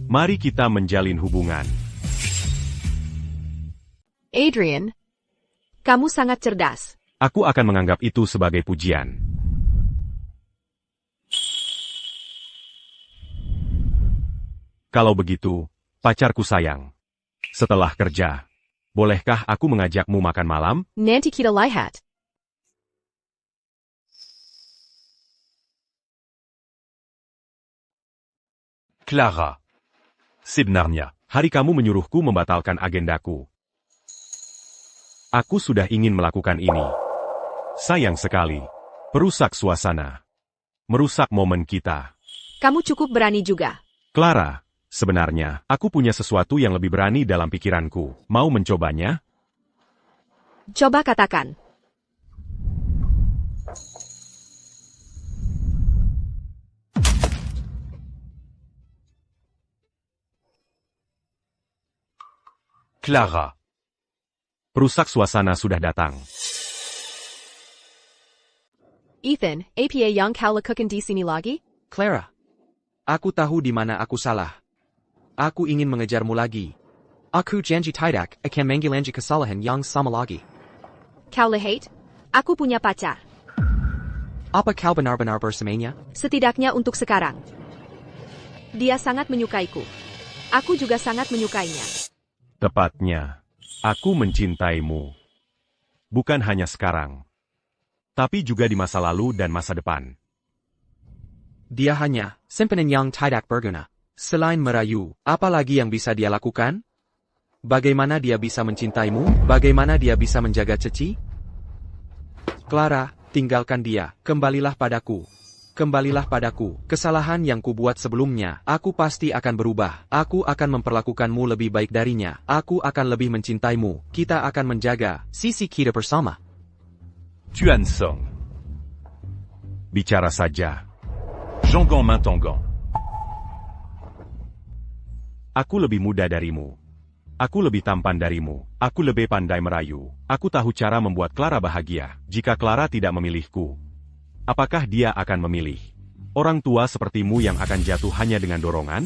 Mari kita menjalin hubungan. Adrian, kamu sangat cerdas. Aku akan menganggap itu sebagai pujian. Kalau begitu, pacarku sayang. Setelah kerja, bolehkah aku mengajakmu makan malam? Nanti kita lihat. Clara. Sebenarnya, Hari kamu menyuruhku membatalkan agendaku. Aku sudah ingin melakukan ini. Sayang sekali. Perusak suasana. Merusak momen kita. Kamu cukup berani juga. Clara, sebenarnya, aku punya sesuatu yang lebih berani dalam pikiranku. Mau mencobanya? Coba katakan. Clara. Perusak suasana sudah datang. Ethan, apa yang kau lakukan di sini lagi? Clara. Aku tahu di mana aku salah. Aku ingin mengejarmu lagi. Aku janji tidak akan mengulangi kesalahan yang sama lagi. Kau lihat? Aku punya pacar. Apa kau benar-benar bersamanya? Setidaknya untuk sekarang. Dia sangat menyukaiku. Aku juga sangat menyukainya. Tepatnya, aku mencintaimu. Bukan hanya sekarang, tapi juga di masa lalu dan masa depan. Dia hanya simpanan yang tidak berguna. Selain merayu, apa lagi yang bisa dia lakukan? Bagaimana dia bisa mencintaimu? Bagaimana dia bisa menjaga Ceci? Clara, tinggalkan dia. Kembalilah padaku. Kembalilah padaku. Kesalahan yang kubuat sebelumnya, aku pasti akan berubah. Aku akan memperlakukanmu lebih baik darinya. Aku akan lebih mencintaimu. Kita akan menjaga sisi kita bersama. Tuan Song. Bicara saja. Jangan Mintangan. Aku lebih muda darimu. Aku lebih tampan darimu. Aku lebih pandai merayu. Aku tahu cara membuat Clara bahagia. Jika Clara tidak memilihku, apakah dia akan memilih orang tua sepertimu yang akan jatuh hanya dengan dorongan?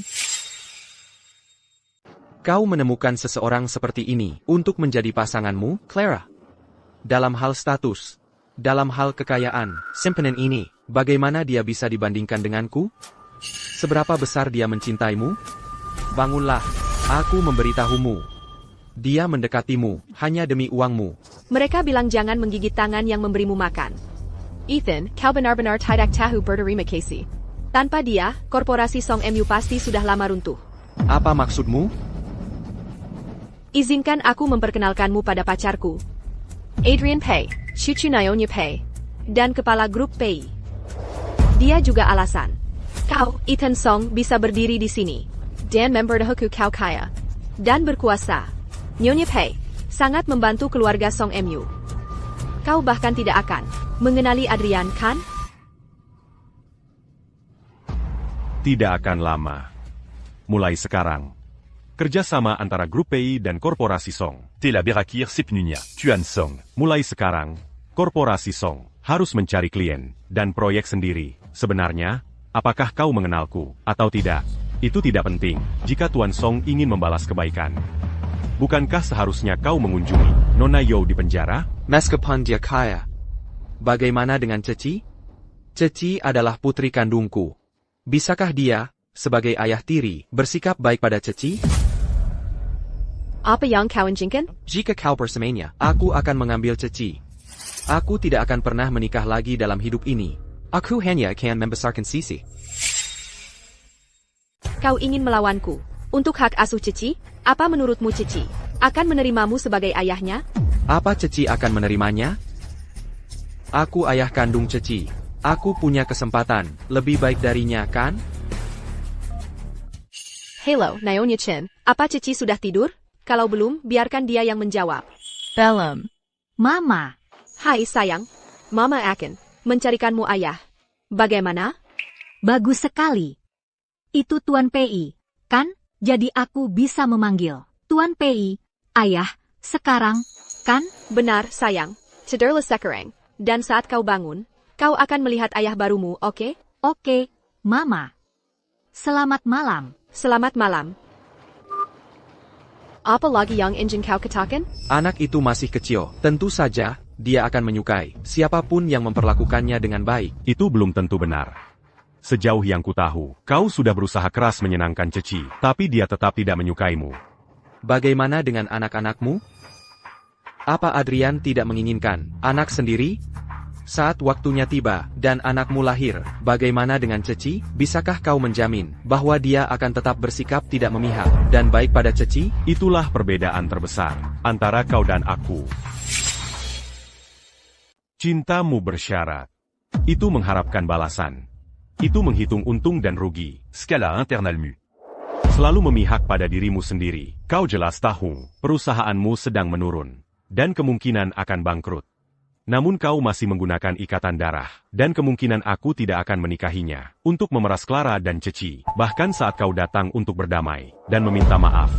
Kau menemukan seseorang seperti ini untuk menjadi pasanganmu, Clara. Dalam hal status, dalam hal kekayaan, simpanan ini, bagaimana dia bisa dibandingkan denganku? Seberapa besar dia mencintaimu? Bangunlah, aku memberitahumu. Dia mendekatimu hanya demi uangmu. Mereka bilang jangan menggigit tangan yang memberimu makan. Ethan, kau benar-benar tidak tahu berterima kasih. Tanpa dia, korporasi Song MU pasti sudah lama runtuh. Apa maksudmu? Izinkan aku memperkenalkanmu pada pacarku. Adrian Pei, cucu Nyonya Pei, dan kepala grup Pei. Dia juga alasan kau, Ethan Song, bisa berdiri di sini. Dan member Dahoku kau kaya dan berkuasa. Nyonya Pei sangat membantu keluarga Song MU. Kau bahkan tidak akan mengenali Adrian, kan? Tidak akan lama. Mulai sekarang, kerjasama antara grup PI dan korporasi Song. Tela Berakir Sepnunia. Tuan Song. Mulai sekarang, korporasi Song harus mencari klien dan proyek sendiri. Sebenarnya, apakah kau mengenalku atau tidak? Itu tidak penting jika Tuan Song ingin membalas kebaikan. Bukankah seharusnya kau mengunjungi Nona Yo di penjara? Meskipun dia kaya. Bagaimana dengan Ceci? Ceci adalah putri kandungku. Bisakah dia, sebagai ayah tiri, bersikap baik pada Ceci? Apa yang kau inginkan? Jika kau bersamanya, aku akan mengambil Ceci. Aku tidak akan pernah menikah lagi dalam hidup ini. Aku hanya akan membesarkan Sisi. Kau ingin melawanku untuk hak asuh Ceci? Apa menurutmu Ceci akan menerimamu sebagai ayahnya? Apa Ceci akan menerimanya? Aku ayah kandung Ceci. Aku punya kesempatan lebih baik darinya, kan? Hello, Nyonya Chen. Apa Ceci sudah tidur? Kalau belum, biarkan dia yang menjawab. Belum. Mama, Hai sayang, Mama akan mencarikanmu ayah. Bagaimana? bagus sekali. Itu Tuan PI, kan? Jadi aku bisa memanggil Tuan PI, ayah, sekarang, kan? Benar, sayang. Cederlah sekarang. Dan saat kau bangun, kau akan melihat ayah barumu, oke? Oke, Mama. Selamat malam. Selamat malam. Apa lagi yang ingin kau katakan? Anak itu masih kecil. Tentu saja, dia akan menyukai siapapun yang memperlakukannya dengan baik. Itu belum tentu benar. Sejauh yang kutahu, kau sudah berusaha keras menyenangkan Ceci, tapi dia tetap tidak menyukaimu. Bagaimana dengan anak-anakmu? Apa Adrian tidak menginginkan anak sendiri? Saat waktunya tiba dan anakmu lahir, bagaimana dengan Ceci? Bisakah kau menjamin bahwa dia akan tetap bersikap tidak memihak dan baik pada Ceci? Itulah perbedaan terbesar antara kau dan aku. Cintamu bersyarat. Itu mengharapkan balasan. Itu menghitung untung dan rugi. Scala Internal Mu. Selalu memihak pada dirimu sendiri. Kau jelas tahu, perusahaanmu sedang menurun. Dan kemungkinan akan bangkrut. Namun kau masih menggunakan ikatan darah. Dan kemungkinan aku tidak akan menikahinya. Untuk memeras Clara dan Ceci. Bahkan saat kau datang untuk berdamai. Dan meminta maaf.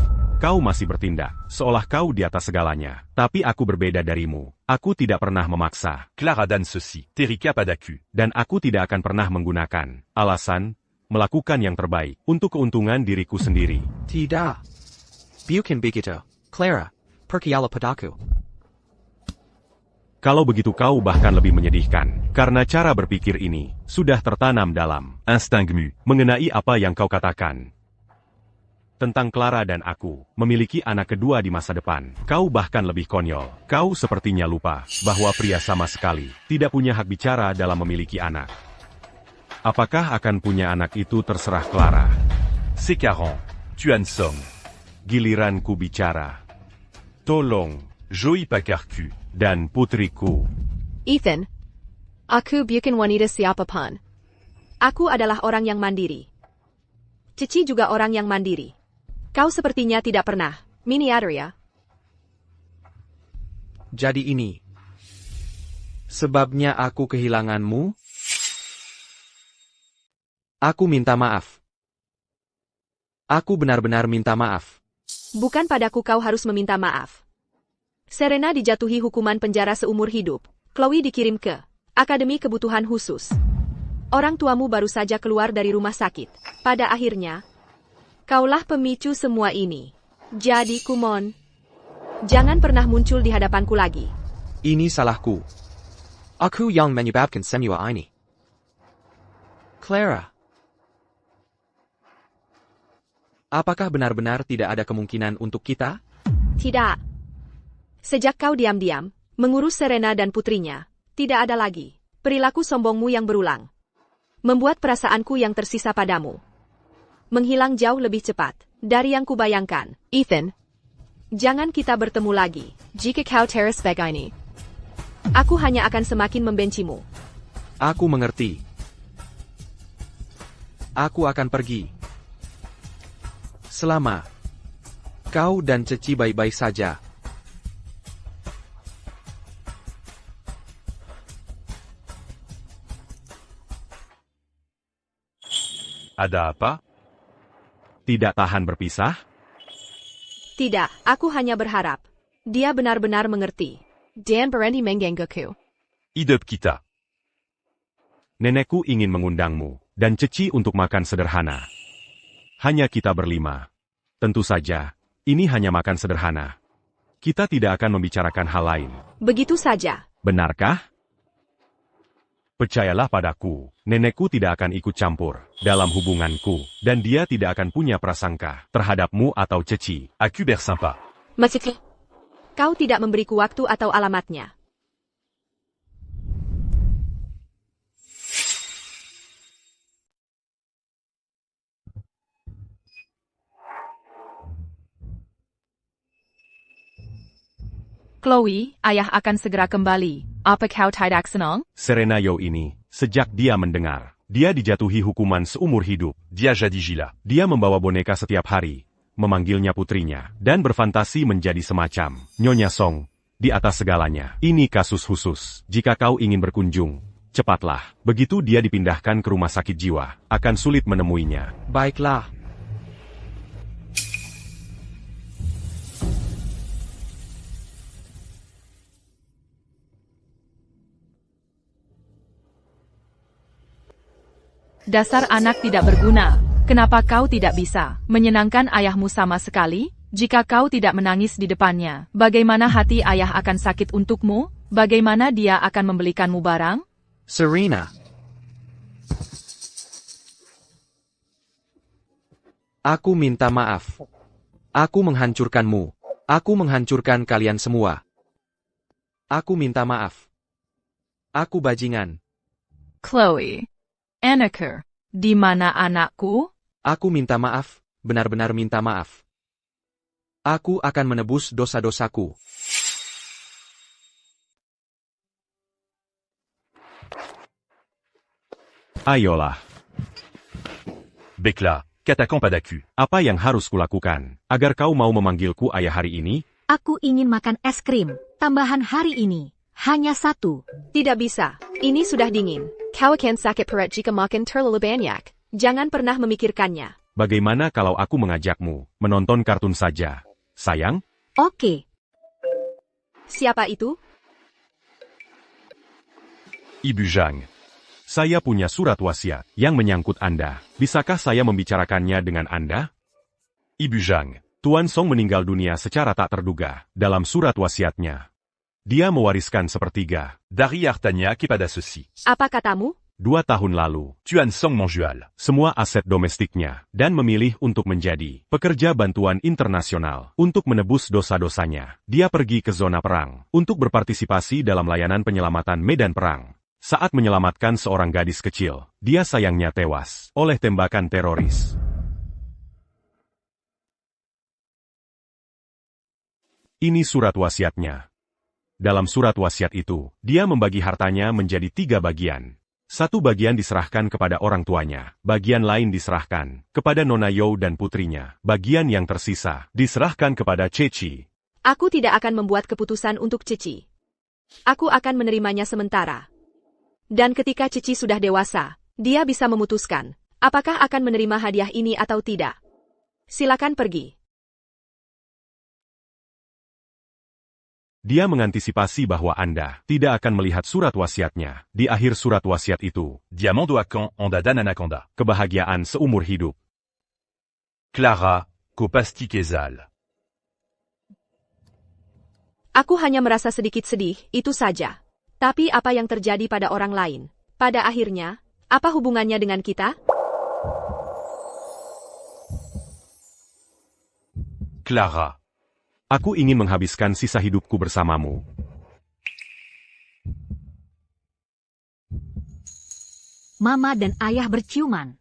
Kau masih bertindak, seolah kau di atas segalanya. Tapi aku berbeda darimu. Aku tidak pernah memaksa. Clara dan ceci. Terika padaku. Dan aku tidak akan pernah menggunakan alasan melakukan yang terbaik untuk keuntungan diriku sendiri. Tidak. Bukan begitu, Clara. Percayalah padaku. Kalau begitu kau bahkan lebih menyedihkan. Karena cara berpikir ini sudah tertanam dalam Instinct Mu. mengenai apa yang kau katakan. Tentang Clara dan aku, memiliki anak kedua di masa depan. Kau bahkan lebih konyol. Kau sepertinya lupa bahwa pria sama sekali tidak punya hak bicara dalam memiliki anak. Apakah akan punya anak itu terserah Clara. C'est 40. Tuan Song. Giliranku bicara. Tolong, Joey Pakarku. dan putriku. Ethan, aku bukan wanita siapapun. Aku adalah orang yang mandiri. Cici juga orang yang mandiri. Kau sepertinya tidak pernah, miniatur. Jadi ini. Sebabnya aku kehilanganmu? Aku minta maaf. Aku benar-benar minta maaf. Bukan padaku kau harus meminta maaf. Serena dijatuhi hukuman penjara seumur hidup. Chloe dikirim ke Akademi Kebutuhan Khusus. Orang tuamu baru saja keluar dari rumah sakit. Pada akhirnya, kaulah pemicu semua ini. Jadi Kumon, jangan pernah muncul di hadapanku lagi. Ini salahku. Aku yang menyebabkan semua ini. Clara. Apakah benar-benar tidak ada kemungkinan untuk kita? Tidak. Sejak kau diam-diam, mengurus Serena dan putrinya, tidak ada lagi perilaku sombongmu yang berulang. Membuat perasaanku yang tersisa padamu menghilang jauh lebih cepat dari yang kubayangkan. Ethan, jangan kita bertemu lagi. Jika kau terus begini, aku hanya akan semakin membencimu. Aku mengerti. Aku akan pergi. Selama kau dan Ceci baik-baik saja. Ada apa? Tidak tahan berpisah? Tidak, aku hanya berharap dia benar-benar mengerti. Dan berhenti menggangguku. Hidup kita. Nenekku ingin mengundangmu dan Ceci untuk makan sederhana. Hanya kita berlima. Tentu saja, ini hanya makan sederhana. Kita tidak akan membicarakan hal lain. Begitu saja. Benarkah? Percayalah padaku, nenekku tidak akan ikut campur dalam hubunganku, dan dia tidak akan punya prasangka terhadapmu atau Ceci. Aku bersympa. Meski kau tidak memberiku waktu atau alamatnya. Chloe, ayah akan segera kembali. Apa kau tidak senang? Serena Yeo ini, sejak dia mendengar, dia dijatuhi hukuman seumur hidup. Dia jadi gila. Dia membawa boneka setiap hari, memanggilnya putrinya, dan berfantasi menjadi semacam Nyonya Song. Di atas segalanya, ini kasus khusus. Jika kau ingin berkunjung, cepatlah. Begitu dia dipindahkan ke rumah sakit jiwa, akan sulit menemuinya. Baiklah. Dasar anak tidak berguna. Kenapa kau tidak bisa menyenangkan ayahmu sama sekali? Jika kau tidak menangis di depannya, bagaimana hati ayah akan sakit untukmu? Bagaimana dia akan membelikanmu barang? Serena. Aku minta maaf. Aku menghancurkanmu. Aku menghancurkan kalian semua. Aku minta maaf. Aku bajingan. Chloe. Anakku. Di mana anakku? Aku minta maaf, benar-benar minta maaf. Aku akan menebus dosa-dosaku. Ayolah, Bekla, qu'attaquant padaku. apa yang harus kulakukan agar kau mau memanggilku ayah hari ini? Aku ingin makan es krim. Tambahan hari ini. Hanya satu. Tidak bisa. Ini sudah dingin. Kau akan sakit perut jika makan terlalu banyak. Jangan pernah memikirkannya. Bagaimana kalau aku mengajakmu menonton kartun saja? Sayang? Oke. Siapa itu? Ibu Zhang. Saya punya surat wasiat yang menyangkut Anda. Bisakah saya membicarakannya dengan Anda? Ibu Zhang. Tuan Song meninggal dunia secara tak terduga dalam surat wasiatnya. Dia mewariskan sepertiga. Dari Artagnac et pada ceci. Apa katamu? 2 tahun lalu, Tuan Song Monjual. semua aset domestiknya, dan memilih untuk menjadi pekerja bantuan internasional untuk menebus dosa-dosanya. Dia pergi ke zona perang untuk berpartisipasi dalam layanan penyelamatan medan perang. Saat menyelamatkan seorang gadis kecil, dia sayangnya tewas oleh tembakan teroris. Ini surat wasiatnya. Dalam surat wasiat itu, dia membagi hartanya menjadi 3 bagian. Satu bagian diserahkan kepada orang tuanya, bagian lain diserahkan kepada Nona You dan putrinya, bagian yang tersisa diserahkan kepada Ceci. Aku tidak akan membuat keputusan untuk Cici. Aku akan menerimanya sementara. Dan ketika Cici sudah dewasa, dia bisa memutuskan apakah akan menerima hadiah ini atau tidak. Silakan pergi. Dia mengantisipasi bahwa Anda tidak akan melihat surat wasiatnya. Di akhir surat wasiat itu, Diamant Doakan Anda Dan Anaconda. kebahagiaan seumur hidup. Clara, Kopasti Kezal. Aku hanya merasa sedikit sedih, itu saja. Tapi apa yang terjadi pada orang lain? Pada akhirnya, apa hubungannya dengan kita? Clara. Aku ingin menghabiskan sisa hidupku bersamamu. Mama dan ayah berciuman.